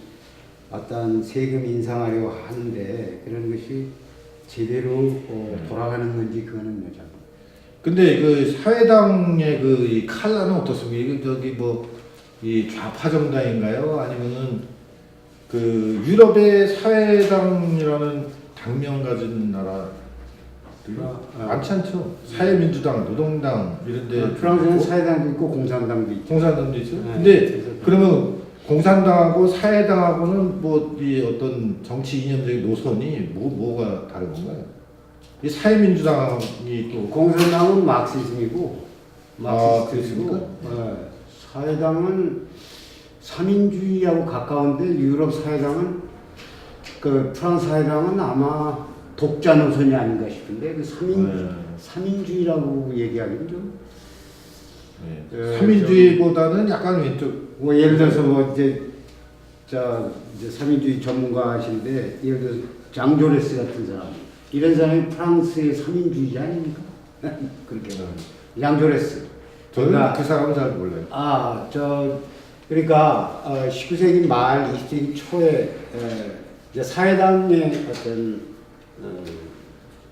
어떤 세금 인상하려고 하는데 그런 것이 제대로 돌아가는 건지 그거는 여자. 근데 그 사회당의 이 칼라는 어떻습니까? 이게 저기 이 좌파 정당인가요? 아니면은 그 유럽의 사회당이라는 당명 가진 나라 많지 않죠. 사회민주당, 노동당 이런데 프랑스는 사회당도 있고 공산당도 있고. 공산당도 있죠. 근데 그러면 공산당하고 사회당하고는 이 어떤 정치 이념적인 노선이 뭐가 다른 건가요? 이 사회민주당이 또 공산당은 마르크시즘이고 그렇습니까? 사회당은 삼인주의하고 가까운데 유럽 사회당은 프랑스 사회당은 아마 독자 노선이 아닌가 싶은데 삼인주의라고 얘기하기는 좀 네. 삼인주의보다는 약간 왼쪽. 뭐 예를 들어서 뭐 이제 삼인주의 전문가이신데 예를 들어서 장조레스 같은 사람 이런 사람이 프랑스의 삼인주의자 아닙니까? 그렇게 장조레스. 저는 그러니까 그 사람은 잘 몰라요. 그러니까 19세기 말 20세기 초에 이제 사회당의 어떤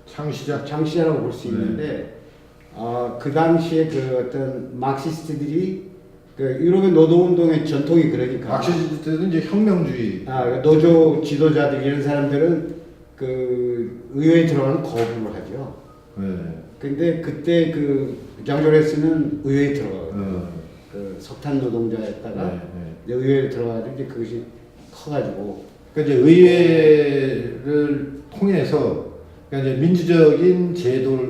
창시자라고 볼 수 있는데 그 당시에 그 어떤 마크시스트들이 그 유럽의 노동운동의 전통이 그러니까 마크시스트는 이제 혁명주의. 노조 지도자들 이런 사람들은 그 의회에 들어가는 거부를 하죠. 네. 근데 그때 그 장조레스는 의회에 들어가거든요. 그 석탄 노동자였다가 이제 의회에 들어가서 이제 그것이 커가지고. 그러니까 이제 의회를 통해서 그러니까 이제 민주적인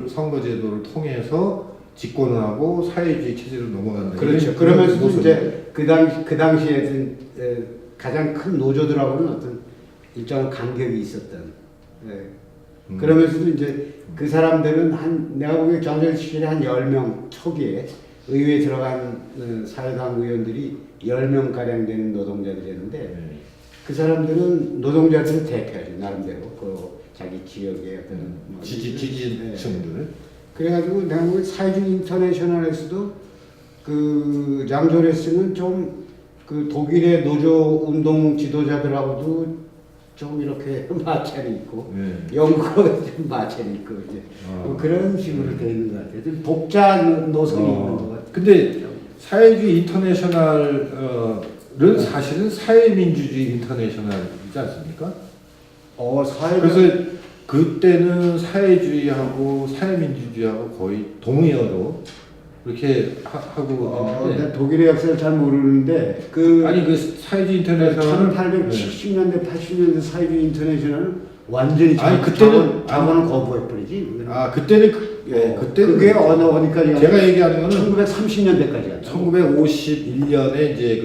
선거 제도를 통해서 집권을 하고 사회주의 체제로 넘어간다. 그렇죠. 그러면서 이제 그 당시에 가장 큰 노조들하고는 어떤 일정한 간격이 있었던. 그러면서도 이제 그 사람들은 내가 보기에 장조레스 시절에 한 10명 초기에 의회에 들어간 사회당 의원들이 10명 가량 되는 노동자들이었는데 그 사람들은 노동자들을 대표하죠. 나름대로 그 자기 지역의 어떤 지지층들. 그래가지고 내가 보기에 사회주의 인터내셔널에서도 그 장조레스는 좀 그 독일의 노조 운동 지도자들하고도 좀 이렇게 마찰이 있고 영국하고 좀 마찰이 있고 이제 뭐 그런 식으로 돼 있는 것 같아요. 좀 독자 노선이 있는 것 같아요. 근데 사회주의 인터내셔널은 사실은 사회민주주의 인터내셔널이지 않습니까? 그래서 그때는 사회주의하고 사회민주주의하고 거의 동의어로 그렇게 하고 있는데 독일의 역사를 잘 모르는데 아니 그 사회주의 인터내셔널 1870년대 80년대 사회주의 인터내셔널은 완전히 그때는 자본을 거부해버리지. 그때는 그때 그게 어디까지 제가 얘기하는 거는 1930년대까지 1951년에 이제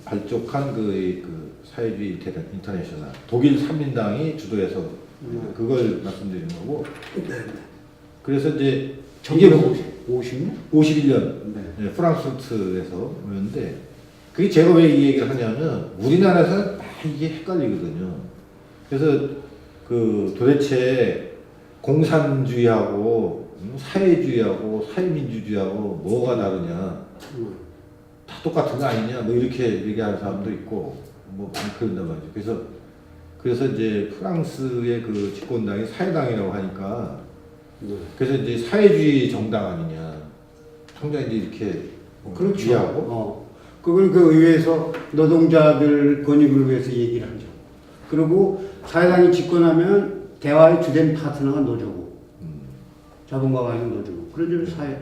발족한 그 사회주의 인터내셔널 독일 삼인당이 주도해서 그걸 말씀드리는 거고. 그래서 이제 이게 50년? 51년 프랑크푸르트에서였는데 그게 제가 왜 이 얘기를 하냐면 우리나라에서 이게 헷갈리거든요. 그래서 그 도대체 공산주의하고 사회주의하고 사회민주주의하고 뭐가 다르냐? 다 똑같은 거 아니냐? 뭐 이렇게 얘기하는 사람도 있고 뭐 많이 그런단 말이죠. 그래서 이제 프랑스의 그 집권당이 사회당이라고 하니까 그래서 이제 사회주의 정당 아니냐. 통장 이제 이렇게 그렇죠. 이해하고 그걸 그 의회에서 노동자들 권익을 위해서 얘기를 하죠. 그리고 사회당이 집권하면 대화의 주된 파트너가 노조고 자본가가 아닌 노조고 그런 점에서 사회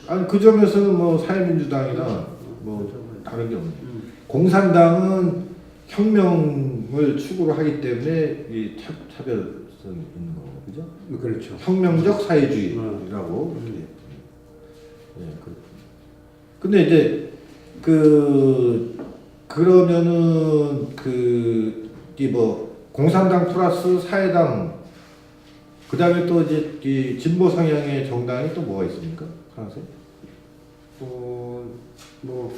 아니 그 점에서는 뭐 사회민주당이나 뭐 다른 게 없네요. 공산당은 혁명을 추구를 하기 때문에 이 차별성이 있는 거고 그죠? 그렇죠. 혁명적 사회주의라고 이렇게. 근데 이제 그러면은 이 공산당 플러스 사회당 그다음에 또 이제 이 진보 성향의 정당이 또 뭐가 있습니까? 프랑스에? 뭐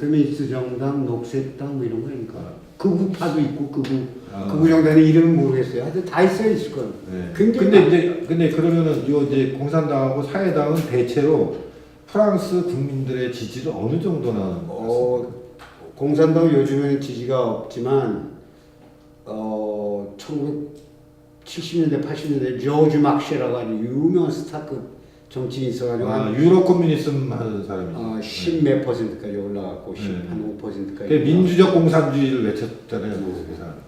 페미니스트 정당, 녹색당 뭐 이런 거니까 극우파도 있고 극우 정당의 이름은 모르겠어요. 하여튼 다 있을 거예요. 근데 그러면은 이제 공산당하고 사회당은 대체로 프랑스 국민들의 지지를 어느 정도나? 공산당 요즘에는 지지가 없지만 1970년대 80년대 조지 막쉐라고 아주 유명한 스타급 정치인이 있어가지고 유로 커뮤니즘 하는 사람이죠. 10 몇 %까지 올라갔고 한 5%까지. 민주적 공산주의를 외쳤잖아요.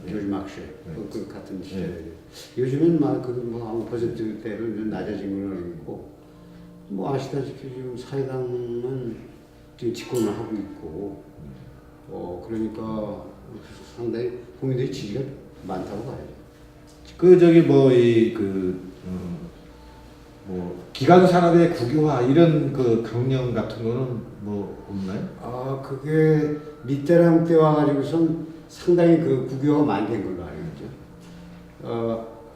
조지 막쉐 그 같은 시절에. 요즘은 막 5%대로 좀 낮아진 걸로 알고 있고. 뭐 아시다시피 지금 사회당은 지금 집권을 하고 있고, 그러니까 상당히 국민들이 지지가 많다고 봐야죠. 기간 산업의 국유화 이런 그 강령 같은 거는 뭐 없나요? 그게 미테랑 때 와가지고선 상당히 그 국유화가 많이 된 걸로 알고 있죠.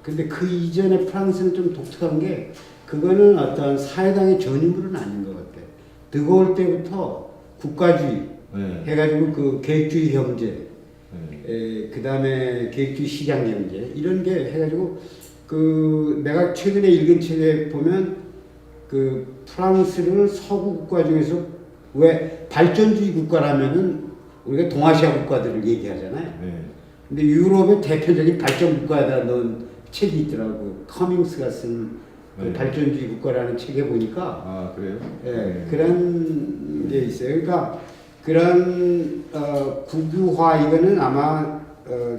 근데 그 이전에 프랑스는 좀 독특한 게 그거는 어떤 사회당의 전유물은 아닌 것 같아. 드골 때부터 국가주의 네. 해가지고 그 계획주의 경제, 네. 그 다음에 계획주의 시장 경제 이런 게 해가지고 그 내가 최근에 읽은 책에 보면 그 프랑스를 서구 국가 중에서 왜 발전주의 국가라면은 우리가 동아시아 국가들을 얘기하잖아요. 네. 근데 유럽의 대표적인 발전 국가에다 넣은 책이 있더라고. 커밍스가 쓴 그 네. 발전주의 국가라는 책에 보니까 아 그래요? 예, 네. 그런 게 있어요. 그러니까 그런 국유화 이거는 아마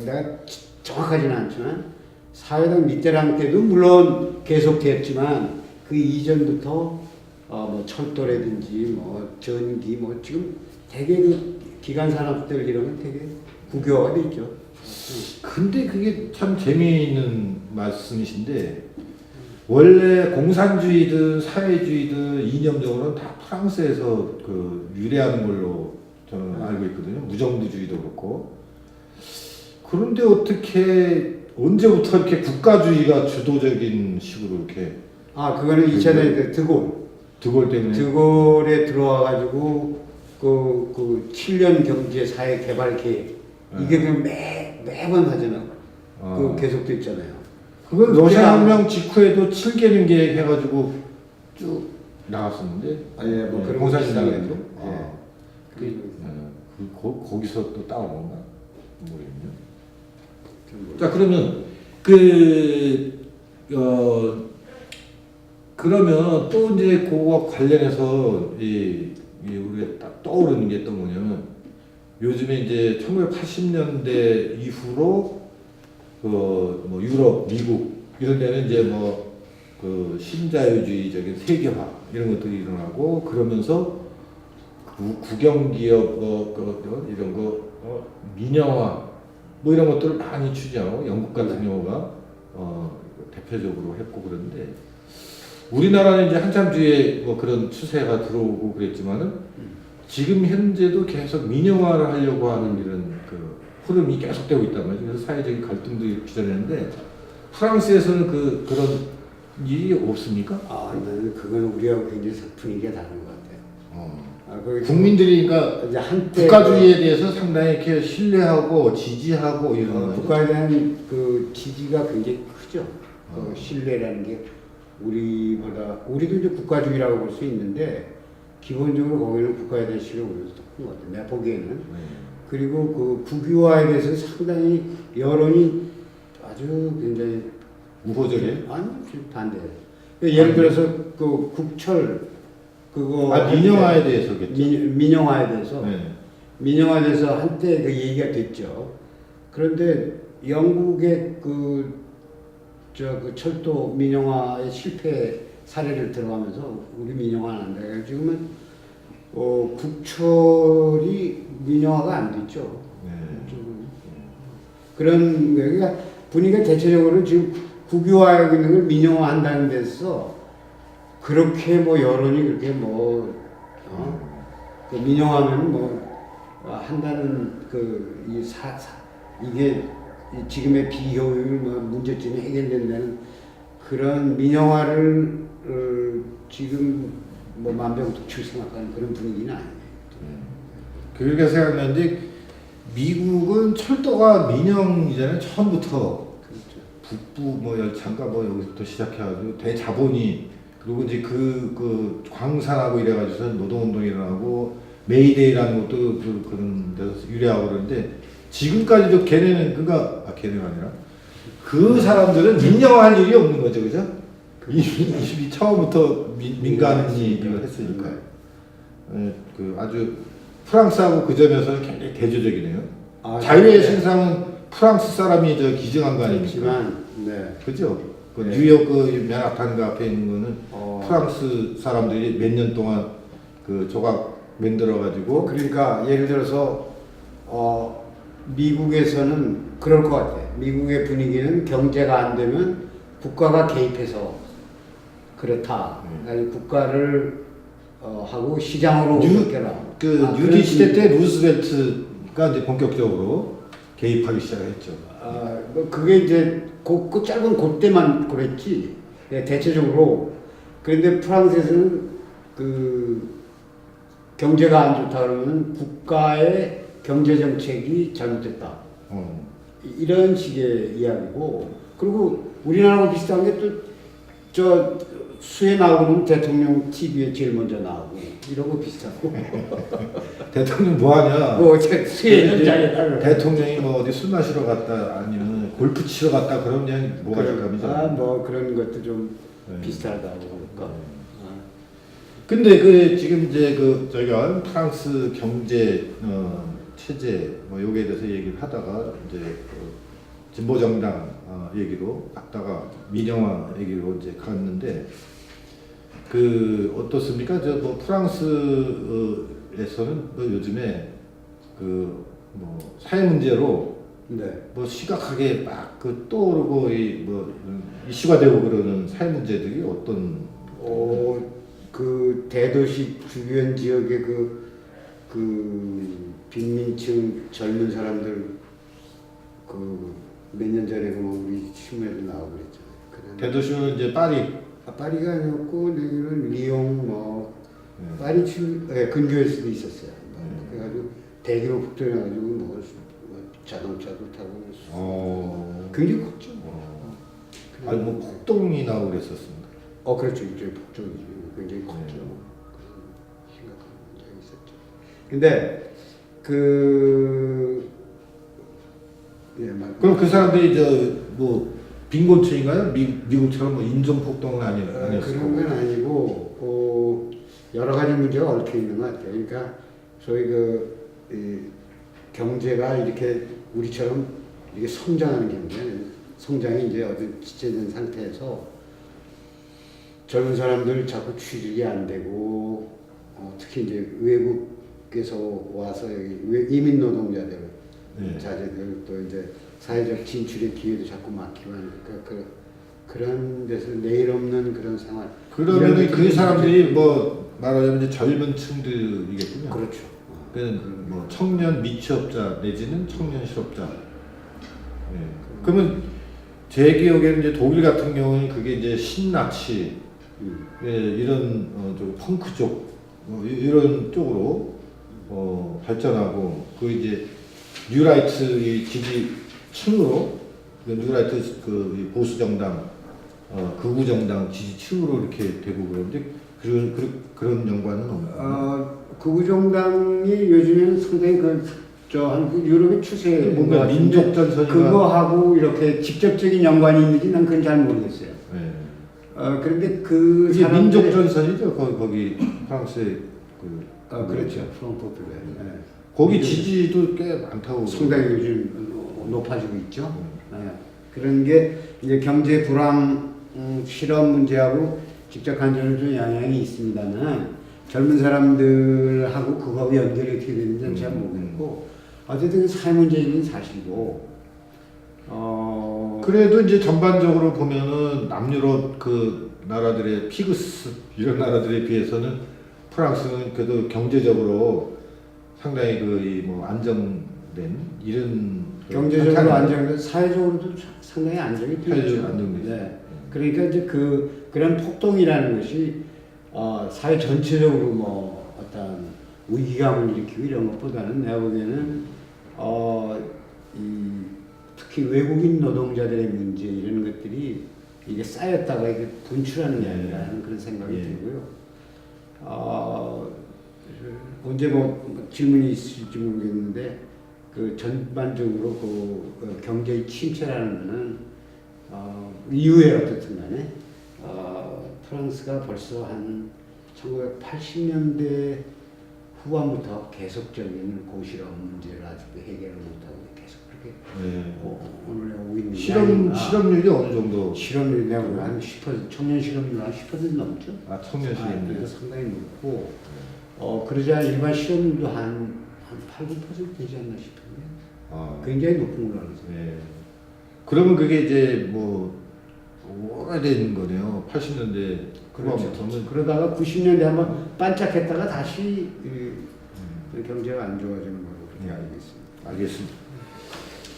내가 정확하지는 않지만 사회당 미테랑 때도 물론 계속됐지만 그 이전부터 뭐 철도라든지 뭐 전기 뭐 지금 되게 그 기간 산업들 이런 게 되게 국유화가 돼 있죠. 근데 그게 참 재미있는 말씀이신데 원래 공산주의든 사회주의든 이념적으로는 다 프랑스에서 그 유래하는 걸로 저는 알고 있거든요. 무정부주의도 그렇고. 그런데 어떻게 언제부터 이렇게 국가주의가 주도적인 식으로 이렇게 그거는 2차대 드골 때문에 드골에 들어와가지고 그 7년 경제 사회 개발 계획 이게 그 매번 하잖아. 그 계속돼 있잖아요. 그건 러시아 혁명 직후에도 7개년 계획 해가지고 쭉 나갔었는데. 예, 뭐 그런 공산주의에도. 거 거기서 또 따온 건가? 모르겠네요. 뭐. 자 그러면 그러면 또 이제 그거 관련해서 우리가 딱 떠오르는 게 또 뭐냐면 요즘에 이제 1980년대 이후로 뭐 유럽, 미국 이런 데는 이제 뭐 그 신자유주의적인 세계화 이런 것들이 일어나고 그러면서 국영기업 이런 거 민영화 뭐 이런 것들을 많이 추진하고 영국 같은 경우가 대표적으로 했고 그런데 우리나라는 이제 한참 뒤에 뭐 그런 추세가 들어오고 그랬지만은 지금 현재도 계속 민영화를 하려고 하는 이런 그 흐름이 계속되고 있단 말이죠. 그래서 사회적인 갈등도 빚어내는데 프랑스에서는 그런 일이 없습니까? 나는 그건 우리하고 굉장히 분위기가 다른 것 같아요. 국민들이 그러니까 이제 한때 국가주의에 대해서 상당히 이렇게 신뢰하고 지지하고 이런 국가에 대한 그 지지가 굉장히 크죠. 그 신뢰라는 게 우리도 이제 국가주의라고 볼 수 있는데 기본적으로 거기는 국가에 대한 신뢰가 우리도 더 큰 것 같아요. 내가 보기에는. 그리고 그 국유화에 대해서 상당히 여론이 아주 굉장히 우호적이에요? 아니 반대. 예를 들어서 그 국철 그거 민영화에 대해서겠죠. 민영화에 대해서 네. 민영화에 대해서 한때 그 얘기가 됐죠. 그런데 영국의 그 철도 민영화의 실패 사례를 들어가면서 우리 민영화 안 한다. 지금은 국철이 민영화가 안 됐죠. 네. 그런 그러니까 분위기가 대체적으로 지금 국유화 기능을 민영화한다는 데서 그렇게 뭐 여론이 그렇게 그 민영화하면 한다는 이게 지금의 비효율 문제점이 해결된다는 그런 민영화를 지금 만병통치로 생각하는 그런 분위기는 아니에요. 그렇게 생각나는데 미국은 철도가 민영이잖아요. 처음부터 북부 열차인가 여기서부터 시작해가지고 대자본이 그리고 이제 그 광산하고 이래가지고서 노동운동이 일어나고 메이데이라는 것도 그런 데서 유래하고 그러는데 지금까지도 걔네는 걔네가 아니라 그 사람들은 민영화할 일이 없는 거죠, 그죠? 이미 처음부터 민간이 이걸 했으니까요. 그 아주 프랑스하고 그 점에서는 굉장히 대조적이네요. 자유의 신상은 프랑스 사람이 기증한 거 아닙니까? 네. 그죠? 그 뉴욕 맨하탄 앞에 있는 거는 프랑스 사람들이 몇 년 동안 그 조각 만들어 가지고 그러니까 예를 들어서 미국에서는 그럴 것 같아. 미국의 분위기는 경제가 안 되면 국가가 개입해서 그렇다. 아니 국가를 하고 시장으로 옮겨라. 뉴딜 시대 때 루스벨트가 이제 본격적으로 개입하기 시작했죠. 그게 이제 그 짧은 그때만 그랬지. 대체적으로. 그런데 프랑스에서는 경제가 안 좋다 그러면 국가의 경제 정책이 잘못됐다. 이런 식의 이야기고, 그리고 우리나라하고 비슷한 게 또 저 수해 나오면 대통령 TV에 제일 먼저 나오고 이런 거 비슷하고. 대통령 뭐 하냐? 뭐 수해 현장에 대통령이 뭐 어디 술 마시러 갔다 아니면 골프 치러 갔다 그러면 그냥 뭐가 될까요? 뭐 그런 것도 좀 네. 비슷하다고 볼까. 근데 그 지금 이제 그 저희가 프랑스 경제 체제 뭐 요기에 대해서 얘기를 하다가 이제 진보 정당 얘기로 갔다가 민영화 얘기로 이제 갔는데 그 어떻습니까? 저 뭐 프랑스에서는 뭐 요즘에 그 뭐 사회 문제로 네. 뭐 심각하게 막 그 떠오르고 이 뭐 이슈가 되고 그러는 사회 문제들이 어떤 그 대도시 주변 지역의 그 빈민층 젊은 사람들 그 몇 년 전에 뭐 우리 신문에도 나오고 그랬잖아요. 대도시는 이제 파리. 파리가 아니었고 여기는 리옹 뭐 네. 파리 근교일 수도 있었어요. 그래가지고 대규모 폭동해가지고 뭐 자동차도 타고 굉장히 컸죠. 아니 뭐 폭동이 나오고 그랬었습니다. 그렇죠. 이제 폭동이죠. 굉장히 컸죠. 심각한 문제가 있었죠. 근데 그럼 그 사람들이 뭐 빈곤층인가요? 미국처럼 뭐 인종 폭동은 아니었어요? 그런 건 아니고 여러 가지 문제가 얽혀 있는 것 같아요. 그러니까 소위 경제가 이렇게 우리처럼 이게 성장하는 성장이 이제 어디 지체된 상태에서 젊은 사람들 자꾸 취직이 안 되고 특히 이제 외국에서 와서 여기 이민 노동자들 자제들 또 이제 사회적 진출의 기회도 자꾸 막히고 하니까 그런 데서 내일 없는 그런 생활. 그러면 그 사람들이 뭐 말하자면 이제 젊은 층들이겠군요. 그렇죠. 뭐 청년 미취업자 내지는 청년 실업자. 그러면 제 기억에는 이제 독일 같은 경우는 그게 이제 신나치 이런 좀 펑크족 이런 쪽으로 발전하고 그 이제 뉴라이트 지지층으로 뉴라이트 그 보수 정당 극우 정당 지지층으로 이렇게 되고 그런데 그런 연관은 없나요? 극우 정당이 요즘에는 상당히 한국 유럽의 추세 뭔가 민족 전선이 그거하고 이렇게 직접적인 연관이 있는지 난 그건 잘 모르겠어요. 네. 그런데 그게 민족 전선이죠. 거기 프랑스의 그렇죠. 프랑스 포퓰레. 거기 지지도 꽤 많다고. 상당히 요즘 높아지고 있죠. 그런 게 이제 경제 불황, 실업 문제하고 직접 간접적인 영향이 있습니다만 젊은 사람들하고 그거하고 연결이 어떻게 되는지는 잘 모르겠고 어쨌든 사회 문제인 사실이고. 그래도 이제 전반적으로 보면은 남유럽 그 나라들의 피그스 이런 나라들에 비해서는 프랑스는 그래도 경제적으로 상당히 뭐 안정된 이런 경제적으로 안정된 사회적으로도 상당히 안정이 되어 있죠. 안정돼. 네. 그러니까 이제 그런 폭동이라는 것이 사회 전체적으로 뭐 어떤 위기감을 일으키고 이런 것보다는 내가 보기에는 특히 외국인 노동자들의 문제 이런 것들이 이게 쌓였다가 이게 분출하는 게 아니라 하는 그런 생각이 들고요. 언제 뭐 질문이 있을지 모르겠는데 전반적으로 경제의 침체라는 거는 이후에 어떻든 간에 프랑스가 벌써 한 1980년대 후반부터 계속적인 고실업 문제를 아직도 해결을 못하고 계속 그렇게 오늘 오고 있는 실업률이 어느 정도? 실업률이 내가 한 10% 청년 실업률 한 10% 넘죠. 청년 실업률 상당히 높고 그러자 일반 실업률도 한 8, 9% 되지 않나 싶은데 굉장히 높은 걸로 알고 있어요. 그러면 그게 이제 뭐 오래된 거네요. 80년대 그렇죠. 그러다가 90년대 한번 반짝했다가 다시 경제가 안 좋아지는 걸로 그렇게 알고 있습니다. 알겠습니다.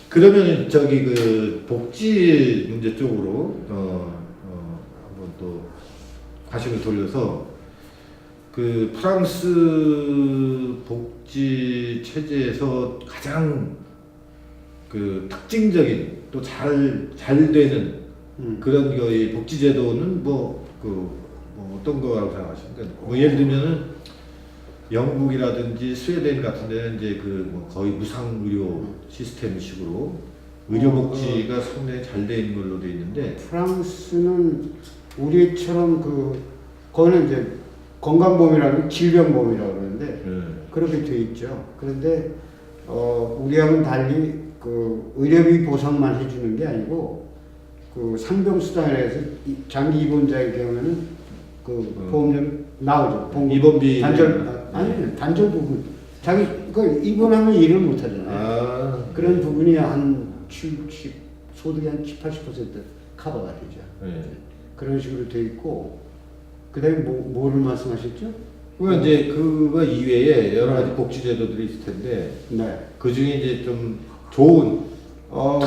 그러면 그 복지 문제 쪽으로 한번 또 관심을 돌려서 그 프랑스 복지 체제에서 가장 그 특징적인 또 잘 되는 그런 거의 복지 제도는 뭐 어떤 거라고 생각하십니까? 뭐 예를 들면은 영국이라든지 스웨덴 같은 데는 이제 뭐 거의 무상 의료 시스템식으로 의료 복지가 상당히 잘 돼 있는 걸로 돼 있는데 프랑스는 우리처럼 거기는 이제 건강보험이라는 질병보험이라고 그러는데 그렇게 돼 있죠. 그런데 우리하고는 달리 그 의료비 보상만 해주는 게 아니고 그 상병수당이라 해서 장기 입원자의 경우에는 그 보험료 나오죠. 입원비 아니 단절 부분 자기 그 입원하면 일을 못 하잖아요. 그런 부분이 한 70 소득이 한 70, 80% 커버가 되죠. 네. 그런 식으로 돼 있고 그다음에 뭐를 말씀하셨죠? 그 이제 그거 이외에 여러 가지 복지 제도들이 있을 텐데 네. 그 중에 이제 좀 좋은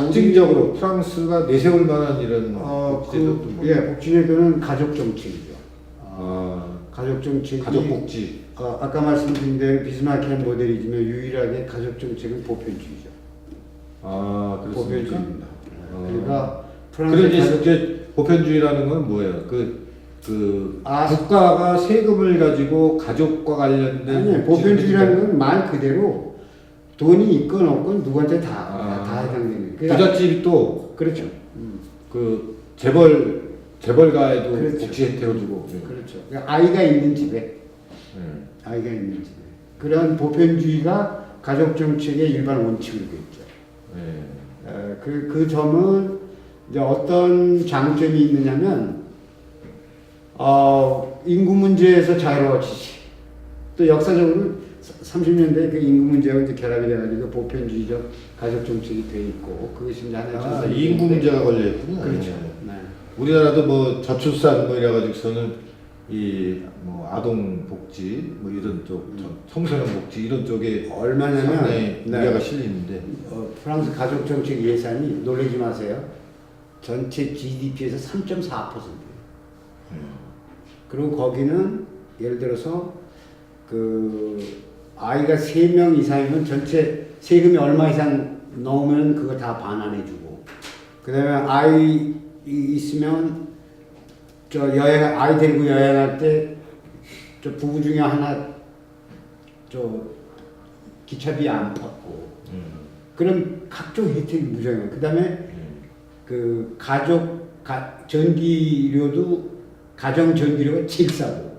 특징적으로 프랑스가 내세울 만한 이런 복지 제도도 복지제도는 가족 정책이죠. 가족 정책이 가족 복지. 아까 말씀드린 대로 비스마키한 모델이지만 유일하게 가족 정책은 보편주의죠. 그렇습니까? 보편주의입니다. 그러니까 그래 이제 보편주의라는 건 뭐예요? 국가가 세금을 가지고 가족과 관련된 아니 보편주의라는 건 말 그대로 돈이 있건 없건 누구한테 다 해당되는. 부잣집이 또 그렇죠. 그 재벌가에도 그렇죠. 복지 혜택을 주고. 그렇죠. 그러니까 아이가 있는 집에 아이가 있는 집에 그런 보편주의가 가족 정책의 일반 원칙으로 되어 있죠. 그 점은 이제 어떤 장점이 있느냐면 인구 문제에서 자유로워지지. 또 역사적으로 30년대 그 인구 문제가 이제 결합이 돼가지고 보편주의적 가족 정책이 돼 있고 그것이 이제 하나의 인구 문제가 걸려 있군요. 그렇죠. 네. 우리나라도 뭐 저출산 뭐 이래가지고서는 뭐 아동 복지 뭐 이런 쪽 청소년 복지 이런 쪽에 얼마냐면 상당히 우려가 실리는데 프랑스 가족 정책 예산이 놀라지 마세요. 전체 GDP에서 3.4%예요. 그리고 거기는 예를 들어서 그 아이가 3명 이상이면 전체 세금이 얼마 이상 넣으면 그거 다 반환해주고 그다음에 아이 있으면 아이 데리고 여행할 때 부부 중에 하나 기차비 안 받고 그런 각종 혜택이 무정해요. 그다음에 그 전기료도 가정 전기료가 제일 싸고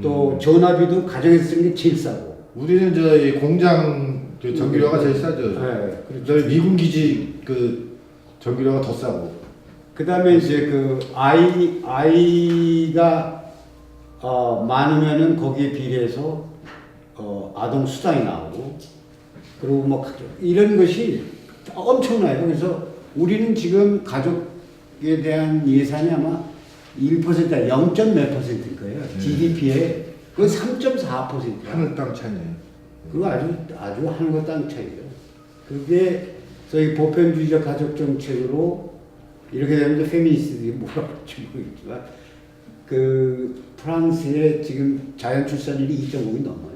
또 전화비도 가정에서 쓰는 게 제일 싸고. 우리는 저 공장 전기료가 제일 싸죠. 네, 그렇죠. 미군 기지 그 전기료가 더 싸고. 그다음에 이제 그 아이가 많으면은 거기에 비례해서 아동 수당이 나오고 그리고 뭐 이런 것이 엄청나요. 그래서 우리는 지금 가족에 대한 예산이 아마 1%가 0. 몇 %일 거예요. GDP에 그 3.4%야. 하늘 땅 차이네요. 그거 아주 하늘과 땅 차이죠. 그게 저희 보편주의적 가족 정책으로 이렇게 되면 이제 페미니스트들이 뭐라고 할지 모르겠지만 그 프랑스의 지금 자연 출산율이 2.5이 넘어요.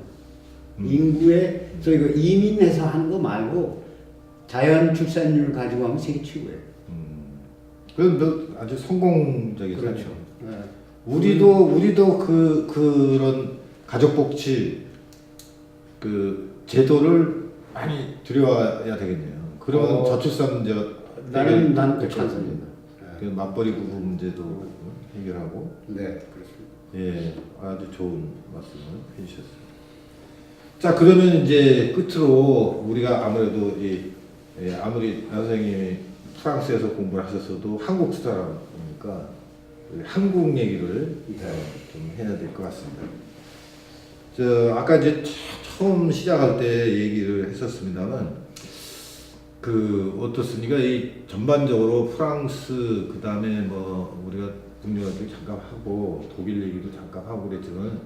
인구의 저희 그 이민해서 하는 거 말고 자연 출산율 가지고 하면 세계 최고예요. 그건 아주 성공적이죠. 그렇죠. 네. 우리도 그런 가족 복지 그 제도를 많이 들여와야 되겠네요. 그러면 저출산 문제가 나는 찬성입니다. 그 맞벌이 부부 문제도 해결하고. 네, 그렇습니다. 예, 아주 좋은 말씀을 해주셨어요. 자, 그러면 이제 끝으로 우리가 아무래도 아무리 선생님이 프랑스에서 공부를 하셨어도 한국 사람이니까 한국 얘기를 좀 해야 될 것 같습니다. 아까 이제 처음 시작할 때 얘기를 했었습니다만 어떻습니까? 이 전반적으로 프랑스 그 다음에 뭐 우리가 북유럽 얘기 잠깐 하고 독일 얘기도 잠깐 하고 그랬지만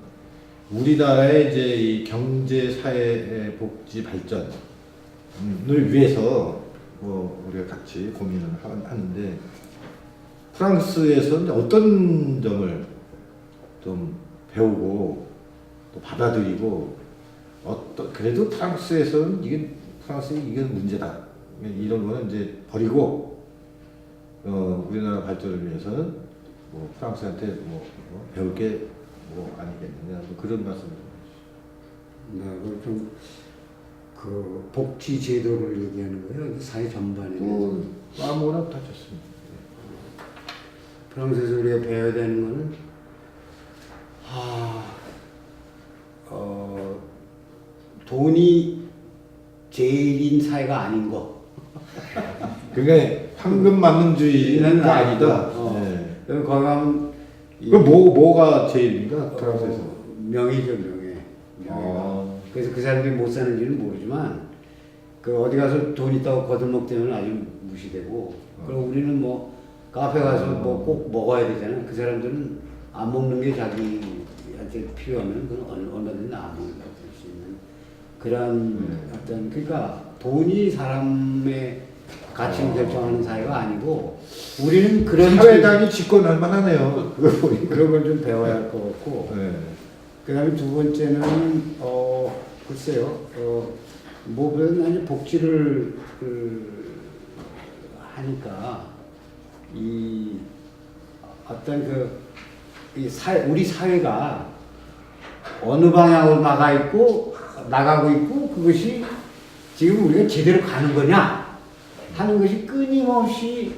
우리나라의 이제 이 경제 사회 복지 발전을 위해서 뭐 우리가 같이 고민을 하는데 프랑스에서는 어떤 점을 좀 배우고 또 받아들이고 그래도 프랑스에서는 이게 문제다. 이런 거는 이제 버리고 우리나라 발전을 위해서는 뭐 프랑스한테 배울 게 뭐 아니겠느냐 뭐 그런 말씀을. 네, 그 복지 제도를 얘기하는 거예요. 사회 전반에. 아무거나 다 좋습니다. 프랑스에서 우리가 배워야 되는 거는 돈이 제일인 사회가 아닌 거. 그러니까 황금 만능주의가 아니다. 네. 거기 가면 뭐가 제일인가 프랑스에서? 명예죠, 명예. 그래서 그 사람들이 못 사는지는 모르지만 그 어디 가서 돈 있다고 거들먹대면 아주 무시되고. 그리고 우리는 뭐 카페 가서 뭐 꼭 먹어야 되잖아요. 그 사람들은 안 먹는 게 자기한테 필요하면 그건 얼마든지 안 먹는다고 할 수 있는 그런 어떤 그러니까 돈이 사람의 가치를 결정하는 사회가 아니고 우리는 그런 사회당이 집권할 만하네요. 그런 걸 좀 배워야 할 것 같고. 네. 그다음에 두 번째는 글쎄요 뭐든 아니 복지를 하니까 이 어떤 우리 사회가 어느 방향으로 나가고 있고 그것이 지금 우리가 제대로 가는 거냐 하는 것이 끊임없이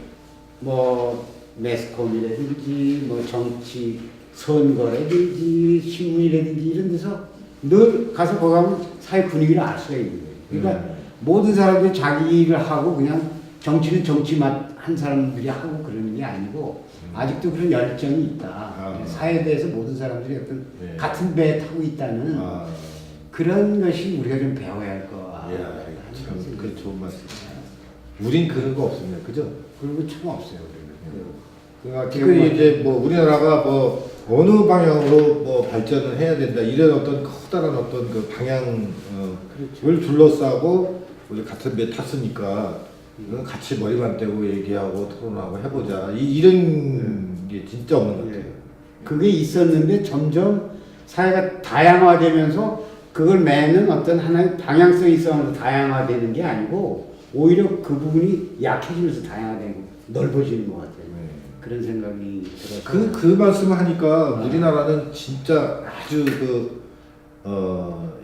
뭐 매스컴이라든지 뭐 정치 선거라든지 신문이라든지 이런 데서 늘 가서 거기 가면 사회 분위기를 알 수가 있는 거예요. 그러니까 모든 사람들이 자기 일을 하고 그냥 정치는 정치 한 사람들이 하고 그러는 게 아니고 아직도 그런 열정이 있다. 사회에 대해서 모든 사람들이 어떤 같은 배에 타고 있다는 그런 것이 우리가 좀 배워야 할 거. 참 그 좋은 말씀이에요. 우린 그런 거 없습니다. 그죠? 그런 거 참 없어요. 특히 이제 뭐 우리나라가 뭐 어느 방향으로 뭐 발전을 해야 된다 이런 어떤 커다란 어떤 그 방향을 둘러싸고 우리 같은 배 탔으니까 같이 머리만 떼고 얘기하고 토론하고 해보자 이런 게 진짜 없는 것 같아요. 그게 있었는데 점점 사회가 다양화되면서 그걸 매는 어떤 하나의 방향성이 있어서 다양화되는 게 아니고 오히려 그 부분이 약해지면서 다양화되고 넓어지는 것 같아요. 그런 생각이 들어서 그 말씀을 하니까 우리나라는 진짜 아주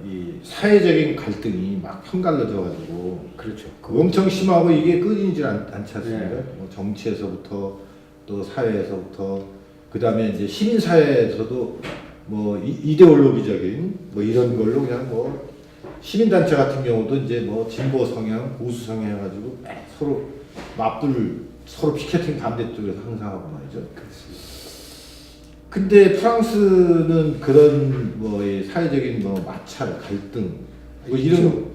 이 사회적인 갈등이 막 편갈라져 가지고 그렇죠. 엄청 심하고 이게 끊이질 않지 않습니까? 뭐 정치에서부터 또 사회에서부터 그다음에 이제 시민 사회에서도 뭐 이데올로기적인 뭐 이런 걸로 그냥 뭐 시민 단체 같은 경우도 이제 뭐 진보 성향, 보수 성향 해가지고 서로 서로 피켓팅 반대 쪽에서 항상 하고 말이죠. 그렇습니다. 근데 프랑스는 그런 뭐 사회적인 뭐 마찰, 갈등 뭐 이런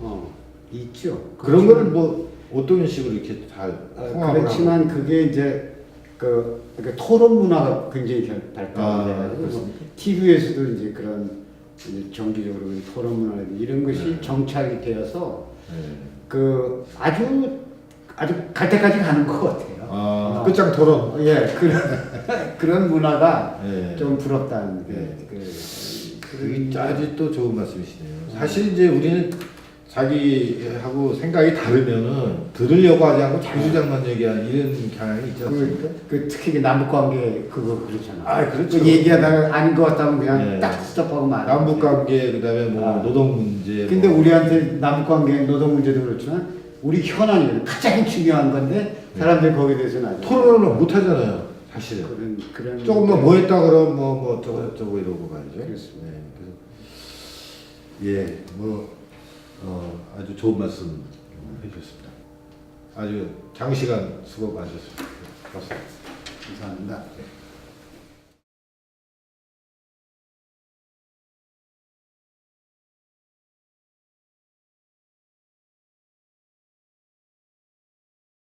있죠. 그런 거를 뭐 어떤 식으로 이렇게 잘 그렇지만 그게 이제 그러니까 토론 문화가 굉장히 발달돼가지고 TV에서도 이제 그런 이제 정기적으로 토론 문화 이런 것이 정착이 되어서 그 아주 갈 때까지 가는 것 같아요. 끝장 토론. 그런 문화가 좀 부럽다는 그게 아주 또 좋은 말씀이시네요. 사실 이제 우리는 자기하고 생각이 다르면은 들으려고 하지 않고 자주장만 얘기하는 이런 경향이 있지 않습니까? 특히 남북관계 그거 그렇잖아. 그렇죠. 얘기하다가 아닌 것 같다면 그냥 딱 스톱하고 말아. 남북관계 그다음에 뭐 노동 문제. 근데 우리한테 남북관계 노동 문제도 그렇지만 우리 현안이 가장 중요한 건데 사람들이 거기에 대해서는 아주 토론을 못 하잖아요. 사실은. 그런 조금 뭐 했다 그러면 뭐 저거 이러고 가야죠. 그렇습니다. 아주 좋은 말씀 해주셨습니다. 아주 장시간 수고 많으셨습니다. 고맙습니다. 감사합니다.